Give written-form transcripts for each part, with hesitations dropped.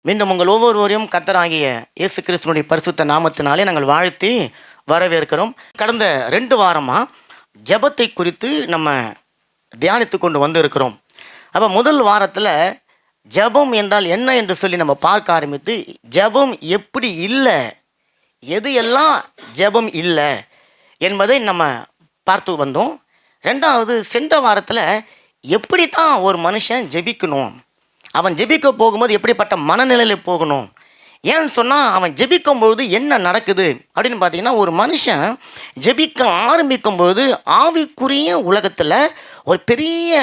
மீண்டும் உங்கள் ஒவ்வொருவரையும் கர்த்தராகிய இயேசு கிறிஸ்துவினுடைய பரிசுத்த நாமத்தினாலே நாங்கள் வாழ்த்தி வரவேற்கிறோம். கடந்த 2 வாரமாக ஜெபத்தை குறித்து நம்ம தியானித்து கொண்டு வந்து இருக்கிறோம். அப்போ முதல் வாரத்தில் ஜெபம் என்றால் என்ன என்று சொல்லி நம்ம பார்க்க ஆரம்பித்து, ஜெபம் எப்படி இல்லை, எது எல்லாம் ஜெபம் இல்லை என்பதை நம்ம பார்த்து வந்தோம். 2வது சென்ற வாரத்தில் எப்படி தான் ஒரு மனுஷன் ஜெபிக்கணும், அவன் ஜெபிக்க போகும்போது எப்படிப்பட்ட மனநிலையில் போகணும், ஏன்னு சொன்னால் அவன் ஜெபிக்கும்பொழுது என்ன நடக்குது அப்படின்னு பார்த்தீங்கன்னா, ஒரு மனுஷன் ஜெபிக்க ஆரம்பிக்கும்பொழுது ஆவிக்குரிய உலகத்தில் ஒரு பெரிய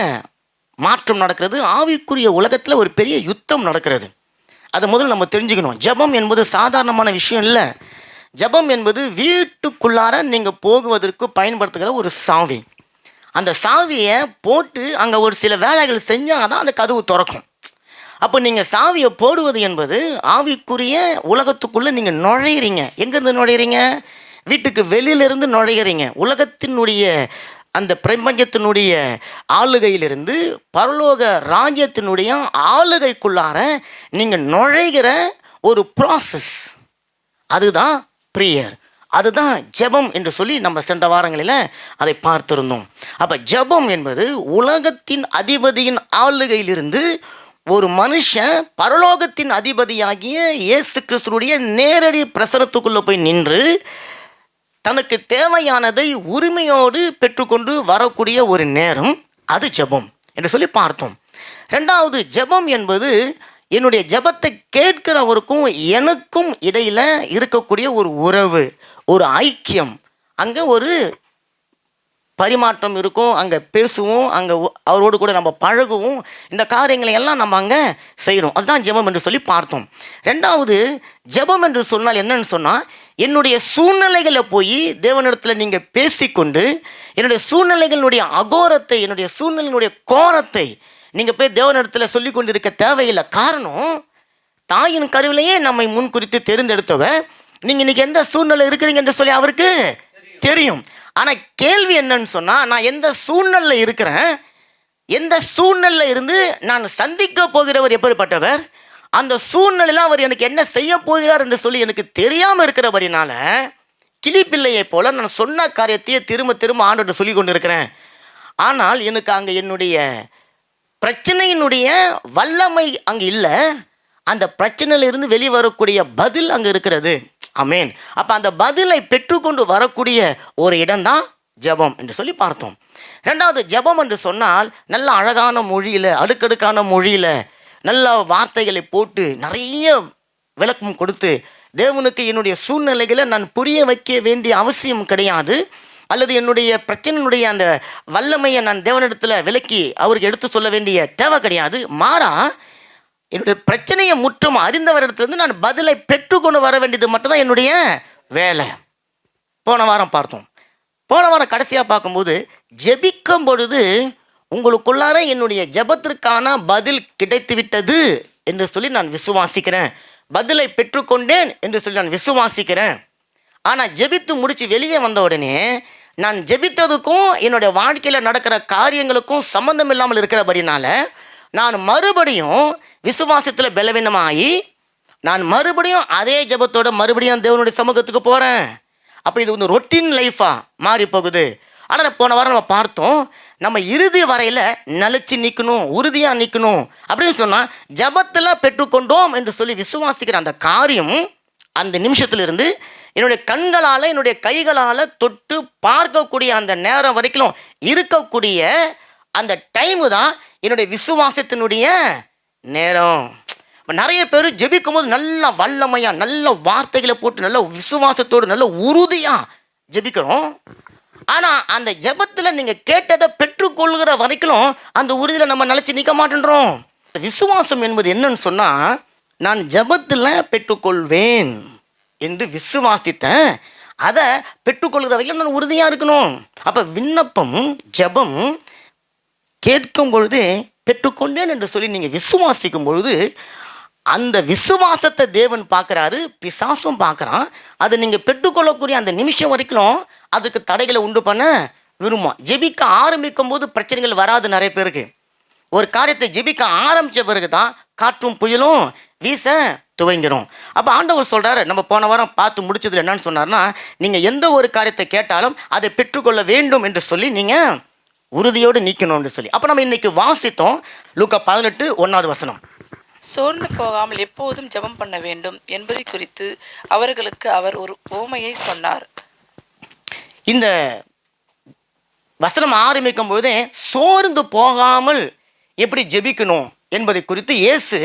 மாற்றம் நடக்கிறது, ஆவிக்குரிய உலகத்தில் ஒரு பெரிய யுத்தம் நடக்கிறது. அதை முதல்ல நம்ம தெரிஞ்சுக்கணும். ஜெபம் என்பது சாதாரணமான விஷயம் இல்லை. ஜெபம் என்பது வீட்டுக்குள்ளார நீங்கள் போகுவதற்கு பயன்படுத்துகிற ஒரு சாவி. அந்த சாவியை போட்டு அங்கே ஒரு சில வேலைகள் செஞ்சால் தான் அந்த கதவு திறக்கும். அப்போ நீங்கள் சாவியை போடுவது என்பது ஆவிக்குரிய உலகத்துக்குள்ளே நீங்கள் நுழையிறீங்க. எங்கேருந்து நுழையிறீங்க? வீட்டுக்கு வெளியிலிருந்து நுழையிறீங்க. உலகத்தினுடைய அந்த பிரபஞ்சத்தினுடைய ஆளுகையிலிருந்து பரலோக ராஜ்யத்தினுடைய ஆளுகைக்குள்ளார நீங்கள் நுழைகிற ஒரு ப்ராசஸ், அதுதான் ப்ரேயர், அதுதான் ஜெபம் என்று சொல்லி நம்ம சென்ற வாரங்களில் அதை பார்த்திருந்தோம். அப்போ ஜெபம் என்பது உலகத்தின் அதிபதியின் ஆளுகையிலிருந்து ஒரு மனுஷன் பரலோகத்தின் அதிபதியாகிய இயேசு கிறிஸ்துவுடைய நேரடி பிரசனத்துக்குள்ளே போய் நின்று தனக்கு தேவையானதை உரிமையோடு பெற்றுக்கொண்டு வரக்கூடிய ஒரு நேரம், அது ஜெபம் என்று சொல்லி பார்த்தோம். 2வது, ஜெபம் என்பது என்னுடைய ஜெபத்தை கேட்கிறவருக்கும் எனக்கும் இடையில் இருக்கக்கூடிய ஒரு உறவு, ஒரு ஐக்கியம். அங்கே ஒரு பரிமாற்றம் இருக்கும், அங்கே பேசுவோம், அங்கே அவரோடு கூட நம்ம பழகுவோம், இந்த காரியங்களை எல்லாம் நம்ம அங்கே செய்கிறோம். அதுதான் ஜெபம் என்று சொல்லி பார்த்தோம். 2வது, ஜெபம் என்று சொன்னால் என்னன்னு சொன்னால், என்னுடைய சூழ்நிலைகளை போய் தேவனிடத்தில் நீங்கள் பேசிக்கொண்டு என்னுடைய சூழ்நிலைகளுடைய அகோரத்தை, என்னுடைய சூழ்நிலையினுடைய கோரத்தை நீங்கள் போய் தேவனிடத்தில் சொல்லி கொண்டு இருக்க தேவையில்லை. காரணம், தாயின் கருவிலேயே நம்மை முன் குறித்து தெரிந்தெடுத்தவ, நீங்கள் இன்றைக்கி எந்த சூழ்நிலை இருக்கிறீங்க என்று சொல்லி அவருக்கு தெரியும். ஆனால் கேள்வி என்னன்னு சொன்னால், நான் எந்த சூழ்நிலையில் இருக்கிறேன், எந்த சூழ்நிலையில் இருந்து நான் சந்திக்க போகிறவர் எப்படிப்பட்டவர், அந்த சூழ்நிலையில் அவர் எனக்கு என்ன செய்ய போகிறார் என்று சொல்லி எனக்கு தெரியாமல் இருக்கிறபடினால கிளிப்பிள்ளையை போல் நான் சொன்ன காரியத்தையே திரும்ப திரும்ப ஆண்டவர்கிட்ட சொல்லி கொண்டு இருக்கிறேன். ஆனால் எனக்கு அங்கே என்னுடைய பிரச்சனையினுடைய வல்லமை அங்கே இல்லை, அந்த பிரச்சனையிலிருந்து வெளிவரக்கூடிய பதில் அங்கே இருக்கிறது. ஆமென். அப்போ அந்த பதிலை பெற்றுக்கொண்டு வரக்கூடிய ஒரு இடம்தான் ஜெபம் என்று சொல்லி பார்த்தோம். 2வது, ஜெபம் என்று சொன்னால் நல்ல அழகான மொழியில், அடுக்கடுக்கான மொழியில் நல்ல வார்த்தைகளை போட்டு நிறைய விளக்கம் கொடுத்து தேவனுக்கு என்னுடைய சூழ்நிலைகளை நான் புரிய வைக்க வேண்டிய அவசியம் கிடையாது, அல்லது என்னுடைய பிரச்சனையினுடைய அந்த வல்லமையை நான் தேவனிடத்தில் விளக்கி அவருக்கு எடுத்து சொல்ல வேண்டிய தேவை கிடையாது. மாறா என்னுடைய பிரச்சனையை முற்றும் அறிந்தவரிடத்துலேருந்து நான் பதிலை பெற்றுக்கொண்டு வர வேண்டியது மட்டும்தான் என்னுடைய வேலை. போன வாரம் பார்த்தோம். போன வாரம் கடைசியாக பார்க்கும்போது, ஜெபிக்கும் பொழுது உங்களுக்குள்ளார என்னுடைய ஜெபத்திற்கான பதில் கிடைத்து விட்டது என்று சொல்லி நான் விசுவாசிக்கிறேன், பதிலை பெற்றுக்கொண்டேன் என்று சொல்லி நான் விசுவாசிக்கிறேன். ஆனால் ஜெபித்து முடித்து வெளியே வந்த உடனே நான் ஜெபித்ததுக்கும் என்னுடைய வாழ்க்கையில் நடக்கிற காரியங்களுக்கும் சம்மந்தம் இல்லாமல் இருக்கிறபடினால நான் மறுபடியும் விசுவாசத்தில் பலவீனமாகி நான் மறுபடியும் அதே ஜெபத்தோட மறுபடியும் தேவனுடைய சமூகத்துக்கு போகிறேன். அப்போ இது வந்து ரொட்டீன் லைஃபாக மாறி போகுது. ஆனால் போன வாரம் நம்ம பார்த்தோம், நம்ம இறுதி வரையில் நிலச்சி நிற்கணும், உறுதியாக நிற்கணும் அப்படின்னு சொன்னால் ஜெபத்தில் பெற்றுக்கொண்டோம் என்று சொல்லி விசுவாசிக்கிற அந்த காரியம் அந்த நிமிஷத்துலேருந்து என்னுடைய கண்களால், என்னுடைய கைகளால் தொட்டு பார்க்கக்கூடிய அந்த நேரம் வரைக்கும் இருக்கக்கூடிய அந்த டைமு தான் என்னுடைய விசுவாசத்தினுடைய நேரம். நிறைய பேர் ஜெபிக்கும் போது நல்ல வல்லமையாக நல்ல வார்த்தைகளை போட்டு நல்ல விசுவாசத்தோடு நல்ல உறுதியாக ஜெபிக்கிறோம். ஆனால் அந்த ஜெபத்தில் நீங்கள் கேட்டதை பெற்றுக்கொள்கிற வரைக்கும் அந்த உறுதியில் நம்ம நினச்சி நிற்க மாட்டேன்றோம். விசுவாசம் என்பது என்னன்னு சொன்னால், நான் ஜெபத்தில் பெற்றுக்கொள்வேன் என்று விசுவாசித்தேன், அதை பெற்றுக்கொள்கிற வரைக்கும் நான் உறுதியாக இருக்கணும். அப்போ விண்ணப்பம், ஜெபம் கேட்கும் பொழுது பெற்றுக்கொண்டேன் என்று சொல்லி நீங்கள் விசுவாசிக்கும் பொழுது அந்த விசுவாசத்தை தேவன் பார்க்குறாரு, பிசாசும் பார்க்குறான். அதை நீங்கள் பெற்றுக்கொள்ளக்கூடிய அந்த நிமிஷம் வரைக்கும் அதுக்கு தடைகளை உண்டு பண்ண விரும்பும். ஜெபிக்க ஆரம்பிக்கும் போது பிரச்சனைகள் வராது. நிறைய பேருக்கு ஒரு காரியத்தை ஜெபிக்க ஆரம்பித்த பிறகு தான் காற்றும் புயலும் வீச துவங்கிரும். அப்போ ஆண்டவர் சொல்கிறாரு, நம்ம போன வாரம் பார்த்து முடிச்சதுல என்னன்னு சொன்னார்னா, நீங்கள் எந்த ஒரு காரியத்தை கேட்டாலும் அதை பெற்றுக்கொள்ள வேண்டும் என்று சொல்லி நீங்கள் உறுதியோடு நீக்கணும்னு சொல்லி. அப்போ நம்ம இன்னைக்கு வாசித்தோம் லூக்கா 18:1. சோர்ந்து போகாமல் எப்போதும் ஜெபம் பண்ண வேண்டும் என்பதை குறித்து அவர்களுக்கு அவர் ஒரு உவமையை சொன்னார். இந்த வசனம் ஆரம்பிக்கும் பொழுதே சோர்ந்து போகாமல் எப்படி ஜெபிக்கணும் என்பதை குறித்து இயேசு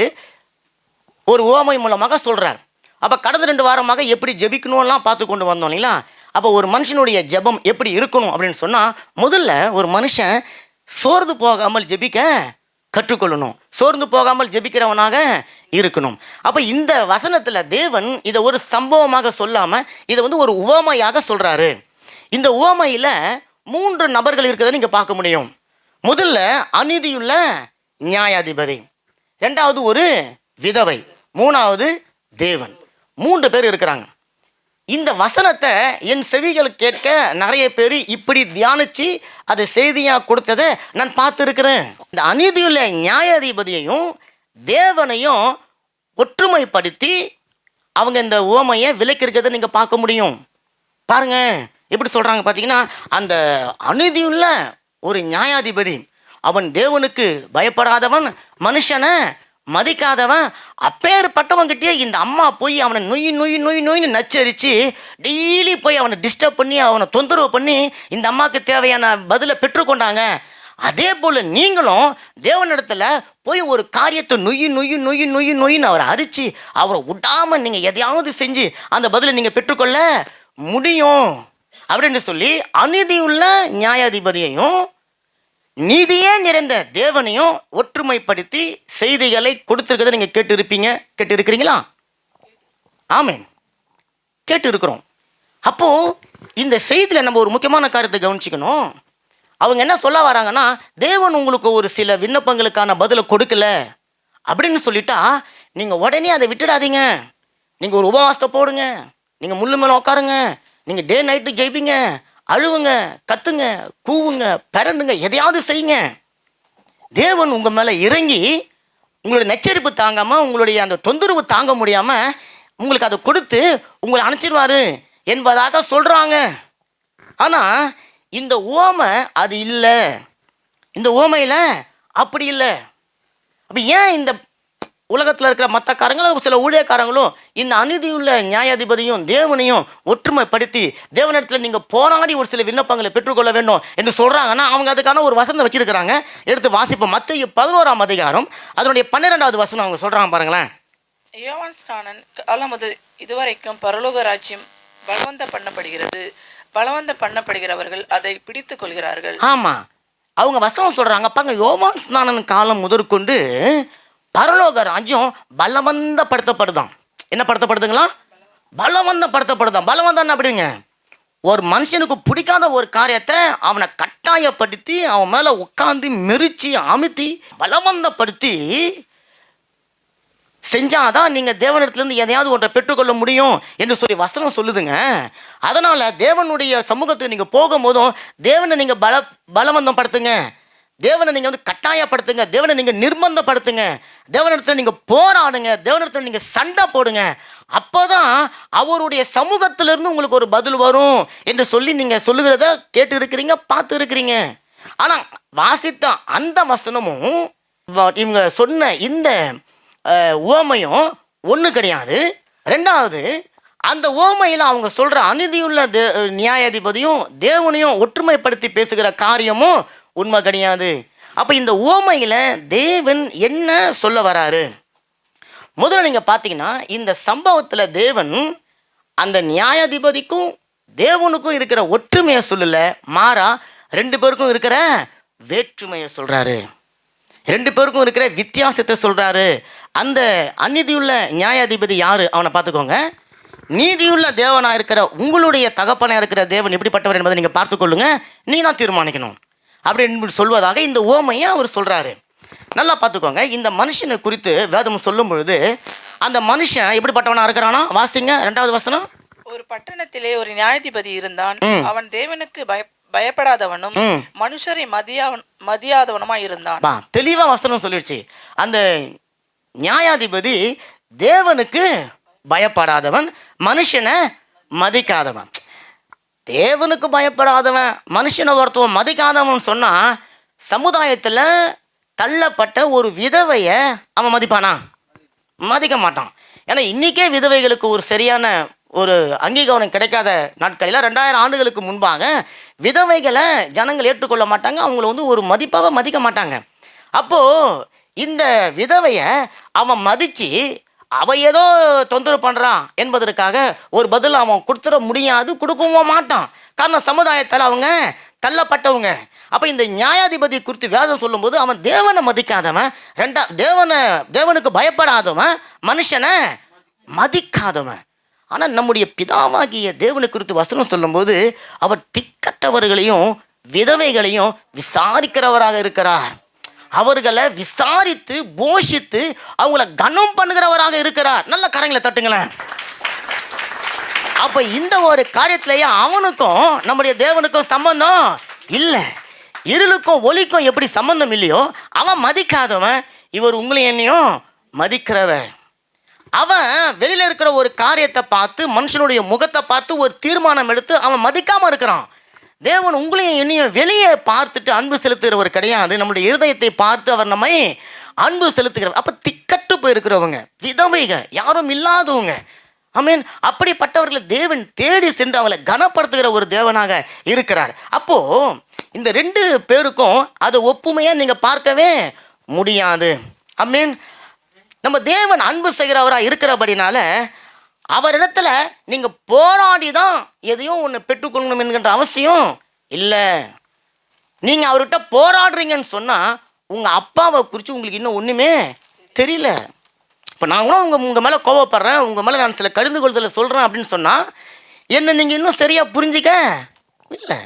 ஒரு உவமை மூலமாக சொல்கிறார். அப்போ கடந்த 2 வாரமாக எப்படி ஜெபிக்கணும்லாம் பார்த்து கொண்டு வந்தோம் இல்லைங்களா? அப்போ ஒரு மனுஷனுடைய ஜெபம் எப்படி இருக்கணும் அப்படின்னு சொன்னால், முதல்ல ஒரு மனுஷன் சோர்ந்து போகாமல் ஜெபிக்க கற்றுக்கொள்ளணும், சோர்ந்து போகாமல் ஜெபிக்கிறவனாக இருக்கணும். அப்போ இந்த வசனத்தில் தேவன் இதை ஒரு சம்பவமாக சொல்லாமல் இதை ஒரு உவமையாக சொல்கிறாரு. இந்த உவமையில் 3 நபர்கள் இருக்கிறத நீங்கள் பார்க்க முடியும். முதல்ல அநீதியுள்ள நியாயாதிபதி, 2வது ஒரு விதவை, 3வது தேவன். 3 பேர் இருக்கிறாங்க. இந்த வசனத்தை என் செவிகள் கேட்க நிறைய பேர் இப்படி தியானித்து அதை செய்தியாக கொடுத்ததை நான் பார்த்துருக்கிறேன். இந்த அநீதியுள்ள நியாயாதிபதியையும் தேவனையும் ஒற்றுமைப்படுத்தி அவங்க இந்த உவமையை விலக்கிருக்கிறத நீங்கள் பார்க்க முடியும். பாருங்க எப்படி சொல்கிறாங்க பார்த்தீங்கன்னா, அந்த அநீதியுள்ள ஒரு நியாயாதிபதி அவன் தேவனுக்கு பயப்படாதவன், மனுஷனை மதிக்காதவன், அப்பேற்பட்டவன்கிட்டயே இந்த அம்மா போய் அவனை நொய்னு நச்சரித்து டெய்லி போய் அவனை டிஸ்டர்ப் பண்ணி அவனை தொந்தரவு பண்ணி இந்த அம்மாவுக்கு தேவையான பதிலை பெற்றுக்கொண்டாங்க. அதே போல் நீங்களும் தேவனிடத்தில் போய் ஒரு காரியத்தை நொய்னு அவரை அரித்து அவரை விடாமல் நீங்கள் எதையாவது செஞ்சு அந்த பதிலை நீங்கள் பெற்றுக்கொள்ள முடியும் அப்படின்னு சொல்லி அநீதியுள்ள நியாயாதிபதியையும் நீதியே நிறைந்த தேவனையும் ஒற்றுமைப்படுத்தி செய்திகளை கொடுத்துருக்கதை நீங்கள் கேட்டு இருக்கிறீங்களா? ஆமேன், கேட்டு இருக்கிறோம். அப்போது இந்த செய்தியில் நம்ம ஒரு முக்கியமான காரியத்தை கவனிச்சிக்கணும். அவங்க என்ன சொல்ல வராங்கன்னா, தேவன் உங்களுக்கு ஒரு சில விண்ணப்பங்களுக்கான பதிலை கொடுக்கல அப்படின்னு சொல்லிட்டா நீங்கள் உடனே அதை விட்டுடாதீங்க. நீங்கள் ஒரு உபவாசத்தை போடுங்க, நீங்கள் முள்ளு மேலே உட்காருங்க, நீங்கள் டே நைட்டு ஜெயிப்பீங்க, அழுவுங்க, கத்துங்க, கூவுங்க, பிறண்டுங்க, எதையாவது செய்யுங்க. தேவன் உங்கள் மேலே இறங்கி உங்களுடைய நெச்சரிப்பு தாங்காமல், உங்களுடைய அந்த தொந்தரவு தாங்க முடியாமல் உங்களுக்கு அதை கொடுத்து உங்களை அனுப்பிச்சிருவாரு என்பதாக சொல்கிறாங்க. ஆனால் இந்த உவமை அது இல்லை. இந்த உவமையில் அப்படி இல்லை. அப்போ ஏன் இந்த உலகத்தில் இருக்கிற மற்ற காரங்களும் சில ஊழியக்காரங்களும் இந்த அநீதியுள்ள நியாயாதிபதியும் தேவனையும் ஒற்றுமைப்படுத்தி தேவனிடத்தில் நீங்கள் போராடி ஒரு சில விண்ணப்பங்களை பெற்றுக்கொள்ள வேண்டும் என்று சொல்கிறாங்கன்னா, அவங்க அதுக்கான ஒரு வசனம் வச்சிருக்கிறாங்க. எடுத்து வாசிப்போம். மத்தேயு 11ஆம் அதிகாரம் அதனுடைய 12வது வசனம் அவங்க சொல்கிறாங்க பாருங்களேன். யோவான் ஸ்நானன் காலம் முதல் இதுவரைக்கும் பரலோக ராஜ்யம் பலவந்த பண்ணப்படுகிறவர்கள் அதை பிடித்து கொள்கிறார்கள். ஆமாம், அவங்க வசனம் சொல்கிறாங்க பாருங்க. யோவான் ஸ்நானன் காலம் முதற்கொண்டு பரலோக ராஜ்யம் பலவந்தப்படுத்தப்படுதான். என்ன படுத்தப்படுதுங்களா? பலவந்தப்படுத்தப்படுதான். பலவந்தம் அப்படிங்க, ஒரு மனுஷனுக்கு பிடிக்காத ஒரு காரியத்தை அவனை கட்டாயப்படுத்தி அவன் மேலே உட்காந்து மெரிச்சு அமுத்தி பலவந்தப்படுத்தி செஞ்சாதான் நீங்கள் தேவனிடத்துலேருந்து எதையாவது ஒன்றை பெற்றுக்கொள்ள முடியும் என்று சொல்லி வசனம் சொல்லுதுங்க. அதனால் தேவனுடைய சமூகத்துக்கு நீங்கள் போகும்போதும் தேவனை நீங்கள் பலவந்தம் படுத்துங்க, தேவனை நீங்கள் கட்டாயப்படுத்துங்க, தேவனை நீங்கள் நிர்பந்தப்படுத்துங்க, தேவனிடத்தில் நீங்கள் போராடுங்க, தேவனிடத்தில் நீங்கள் சண்டை போடுங்க. அப்போ தான் அவருடைய சமூகத்திலிருந்து உங்களுக்கு ஒரு பதில் வரும் என்று சொல்லி நீங்கள் சொல்லுகிறத கேட்டு இருக்கிறீங்க, பார்த்து இருக்கிறீங்க. ஆனால் வாசித்த அந்த வசனமும் இவங்க சொன்ன இந்த உவமையும் ஒன்று கிடையாது. 2வது, அந்த உவமையில் அவங்க சொல்கிற அநீதியுள்ள நியாயாதிபதியும் தேவனையும் ஒற்றுமைப்படுத்தி பேசுகிற காரியமும் உண்மை கிடையாது. அப்போ இந்த உவமையில் தேவன் என்ன சொல்ல வராரு? முதல்ல நீங்கள் பார்த்தீங்கன்னா, இந்த சம்பவத்தில் தேவன் அந்த நியாயாதிபதிக்கும் தேவனுக்கும் இருக்கிற ஒற்றுமையை சொல்லலை, மாறா 2 பேருக்கும் இருக்கிற வேற்றுமையை சொல்கிறாரு, 2 பேருக்கும் இருக்கிற வித்தியாசத்தை சொல்கிறாரு. அந்த அநீதியுள்ள நியாயாதிபதி யார்? அவனை பார்த்துக்கோங்க. நீதியுள்ள தேவனாக இருக்கிற உங்களுடைய தகப்பனாக இருக்கிற தேவன் எப்படிப்பட்டவர் என்பதை நீங்கள் பார்த்துக்கொள்ளுங்க, நீங்கள் தான் தீர்மானிக்கணும் அப்படின்னு சொல்வதாக இந்த உவமையை அவர் சொல்கிறாரு. நல்லா பார்த்துக்கோங்க. இந்த மனுஷனை குறித்து வேதம் சொல்லும் பொழுது அந்த மனுஷன் எப்படிப்பட்டவனாக இருக்கிறானா? வாசிங்க 2வது வசனம். ஒரு பட்டணத்திலே ஒரு நியாயாதிபதி இருந்தான். அவன் தேவனுக்கு பயப்படாதவனும் மனுஷரை மதியாதவனுமா இருந்தான். தெளிவாக வசனம் சொல்லிடுச்சு. அந்த நியாயாதிபதி தேவனுக்கு பயப்படாதவன், மனுஷனை மதிக்காதவன். தேவனுக்கு பயப்படாதவன், மனுஷனை ஒருத்தவன் மதிக்காதவன் சொன்னா, சமுதாயத்தில் தள்ளப்பட்ட ஒரு விதவைய அவன் மதிப்பானா? மதிக்க மாட்டான். ஏன்னா இன்னைக்கே விதவைகளுக்கு ஒரு சரியான ஒரு அங்கீகாரம் கிடைக்காத நாட்களில் 2000 ஆண்டுகளுக்கு முன்பாக விதவைகளை ஜனங்கள் ஏற்றுக்கொள்ள மாட்டாங்க. அவங்கள ஒரு மதிப்பாக மதிக்க மாட்டாங்க. அப்போது இந்த விதவையை அவன் மதித்து அவன் ஏதோ தொந்தரவு பண்ணுறான் என்பதற்காக ஒரு பதில் அவன் கொடுத்துட முடியாது, கொடுக்கவும் மாட்டான். காரணம் சமுதாயத்தால் அவங்க தள்ளப்பட்டவங்க. அப்போ இந்த நியாயாதிபதி குறித்து வேதம் சொல்லும்போது அவன் தேவனை மதிக்காதவன், தேவனுக்கு பயப்படாதவன், மனுஷனை மதிக்காதவன். ஆனால் நம்முடைய பிதாவாகிய தேவனை குறித்து வசனம் சொல்லும்போது அவர் திக்கற்றவர்களையும் விதவைகளையும் விசாரிக்கிறவராக இருக்கிறார். அவர்களை விசாரித்து போஷித்து அவங்கள கனம் பண்ணுகிறவராக இருக்கிறார். நல்ல கரங்களை தட்டுங்களேன். அப்போ இந்த ஒரு காரியத்திலேயே அவனுக்கும் நம்முடைய தேவனுக்கும் சம்பந்தம் இல்லை. இருளுக்கும் ஒளிக்கும் எப்படி சம்பந்தம் இல்லையோ, அவன் மதிக்காதவன், இவர் உங்களையும் என்னையும் மதிக்கிறவர். அவன் வெளியில் இருக்கிற ஒரு காரியத்தை பார்த்து, மனுஷனுடைய முகத்தை பார்த்து ஒரு தீர்மானம் எடுத்து அவன் மதிக்காமல் இருக்கிறான். தேவன் உங்களையும் என்னையும் வெளியே பார்த்துட்டு அன்பு செலுத்துகிறவர் கிடையாது. நம்முடைய இருதயத்தை பார்த்து அவர் நம்மை அன்பு செலுத்துகிறவர். அப்போ திக்கட்டு போயிருக்கிறவங்க, விதவைங்க, யாரும் இல்லாதவங்க, ஆமென், அப்படிப்பட்டவர்களை தேவன் தேடி சென்று அவங்களை கனப்படுத்துகிற ஒரு தேவனாக இருக்கிறார். அப்போது இந்த 2 பேருக்கும் அதை ஒப்புமையாக நீங்கள் பார்க்கவே முடியாது. ஆமென். நம்ம தேவன் அன்பு செய்கிறவராக இருக்கிறபடினால அவரிடத்துல நீங்கள் போராடி தான் எதையும் ஒன்று பெற்றுக்கொள்ளணும் என்கின்ற அவசியம் இல்லை. நீங்கள் அவர்கிட்ட போராடுறீங்கன்னு சொன்னால் உங்கள் அப்பாவை குறித்து உங்களுக்கு இன்னும் ஒன்றுமே தெரியல. இப்போ நான் கூட உங்கள் மேலே கோவப்படுறேன், உங்கள் மேலே நான் சில கடிந்து கொள்தலை சொல்கிறேன் அப்படின்னு சொன்னால் என்னை நீங்கள் இன்னும் சரியாக புரிஞ்சிக்க இல்லை.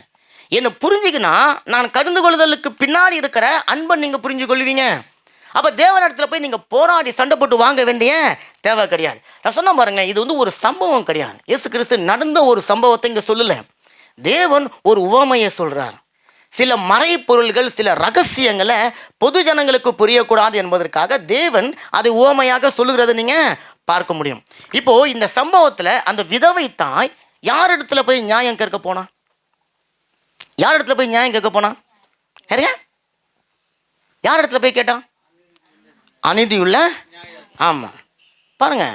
என்னை புரிஞ்சிக்கினா நான் கடிந்து கொள்ளுதலுக்கு பின்னாடி இருக்கிற அன்பை நீங்கள் புரிஞ்சு கொள்வீங்க. அப்போ தேவனிடத்துல போய் நீங்கள் போராடி சண்டை போட்டு வாங்க வேண்டிய தேவை கிடையாது. நான் சொன்ன பாருங்க, இது ஒரு சம்பவம் கிடையாது. இயேசு கிறிஸ்து நடந்த ஒரு சம்பவத்தை இங்கே சொல்லலை. தேவன் ஒரு உவமையை சொல்கிறார். சில மறைப்பொருள்கள், சில ரகசியங்களை பொது ஜனங்களுக்கு புரியக்கூடாது என்பதற்காக தேவன் அதை உவமையாக சொல்லுகிறத நீங்கள் பார்க்க முடியும். இப்போது இந்த சம்பவத்தில் அந்த விதவை தாய் யார் இடத்துல போய் நியாயம் கேட்க போனா? யார் இடத்துல போய் நியாயம் கேட்க போனா? யார் இடத்துல போய் கேட்டான்? அநீதியுள்ள, ஆமாம் பாருங்க,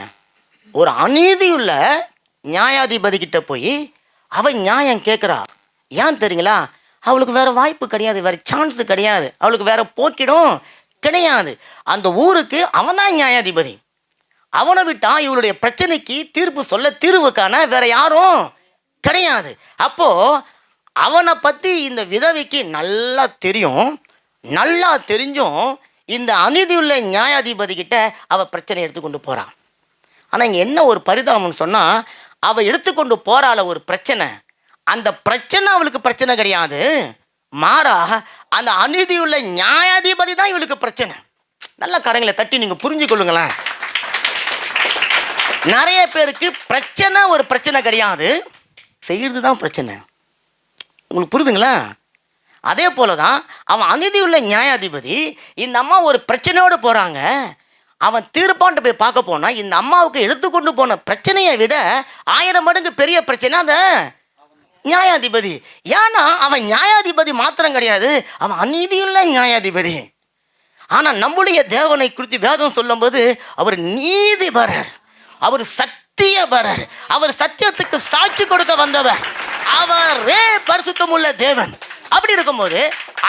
ஒரு அநீதியுள்ள நியாயாதிபதி கிட்ட போய் அவன் நியாயம் கேட்குறா. ஏன் தெரியுங்களா? அவளுக்கு வேற வாய்ப்பு கிடையாது, வேற சான்ஸு கிடையாது, அவளுக்கு வேற போக்கிடும் கிடையாது. அந்த ஊருக்கு அவன் தான் நியாயாதிபதி. அவனை விட்டா இவளுடைய பிரச்சனைக்கு தீர்ப்பு சொல்ல, தீர்வுக்கான வேற யாரும் கிடையாது. அப்போ அவனை பற்றி இந்த விதவைக்கு நல்லா தெரியும். நல்லா தெரிஞ்சும் இந்த அநீதியுள்ள நியாயாதிபதி கிட்ட அவள் பிரச்சனை எடுத்துக்கொண்டு போகிறான். ஆனால் இங்கே என்ன ஒரு பரிதாபம்னு சொன்னால், அவள் எடுத்துக்கொண்டு போகிறாள் ஒரு பிரச்சனை. அந்த பிரச்சனை அவளுக்கு பிரச்சனை கிடையாது, மாறா அந்த அநீதியுள்ள நியாயாதிபதி தான் இவளுக்கு பிரச்சனை. நல்ல கரங்களை தட்டி நீங்கள் புரிஞ்சு கொள்ளுங்களேன். நிறைய பேருக்கு பிரச்சனை ஒரு பிரச்சனை கிடையாது, செய்கிறது தான் பிரச்சனை. உங்களுக்கு புரியுதுங்களா? அதே போல தான் அவன் அநீதியுள்ள நியாயாதிபதி. இந்த அம்மா ஒரு பிரச்சனையோடு போகிறாங்க. அவன் தீர்ப்பான்ட்டு போய் பார்க்க போனால் இந்த அம்மாவுக்கு எடுத்துக்கொண்டு போன பிரச்சனையை விட 1000 மடங்கு பெரிய பிரச்சனை அந்த நியாயாதிபதி. ஏன்னா அவன் நியாயாதிபதி மாத்திரம் கிடையாது, அவன் அநீதியுள்ள நியாயாதிபதி. ஆனால் நம்முடைய தேவனை குறித்து வேதம் சொல்லும்போது அவர் நீதிபரர், அவர் சத்தியபரர், அவர் சத்தியத்துக்கு சாட்சி கொடுக்க வந்தவர், அவரே பரிசுத்தமுள்ள தேவன். அப்படி இருக்கும்போது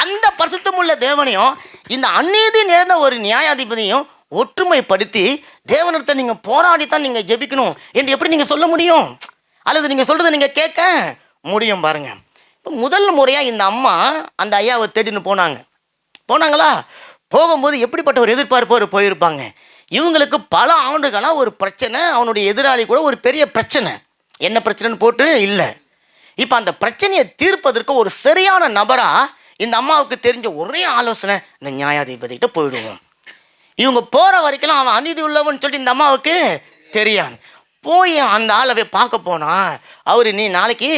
அந்த பரிசுத்தமுள்ள தேவனையும் இந்த அநீதி நிறைந்த ஒரு நியாயாதிபதியும் ஒற்றுமைப்படுத்தி தேவனிடத்தை நீங்கள் போராடித்தான் நீங்கள் ஜெபிக்கணும் என்று எப்படி நீங்கள் சொல்ல முடியும்? அல்லது நீங்கள் சொல்கிறத நீங்கள் கேட்க முடியும்? பாருங்க, இப்போ முதல் முறையாக இந்த அம்மா அந்த ஐயாவை தேடின்னு போனாங்களா? போகும்போது எப்படிப்பட்ட ஒரு எதிர்பார்ப்போடு போயிருப்பாங்க. இவங்களுக்கு பல ஆண்டுகளாக ஒரு பிரச்சனை, அவனுடைய எதிராளி கூட ஒரு பெரிய பிரச்சனை. என்ன பிரச்சனைன்னு போட்டு இல்லை. இப்போ அந்த பிரச்சனையை தீர்ப்பதற்கு ஒரு சரியான நபராக இந்த அம்மாவுக்கு தெரிஞ்ச ஒரே ஆலோசனை, இந்த நியாயாதிபதிக்கிட்ட போயிடுவோம். இவங்க போகிற வரைக்கும் அவன் அநீதி உள்ளவன்னு சொல்லிட்டு இந்த அம்மாவுக்கு தெரியாது. போய் அந்த ஆளை பார்க்க போனா அவர், நீ நாளைக்கு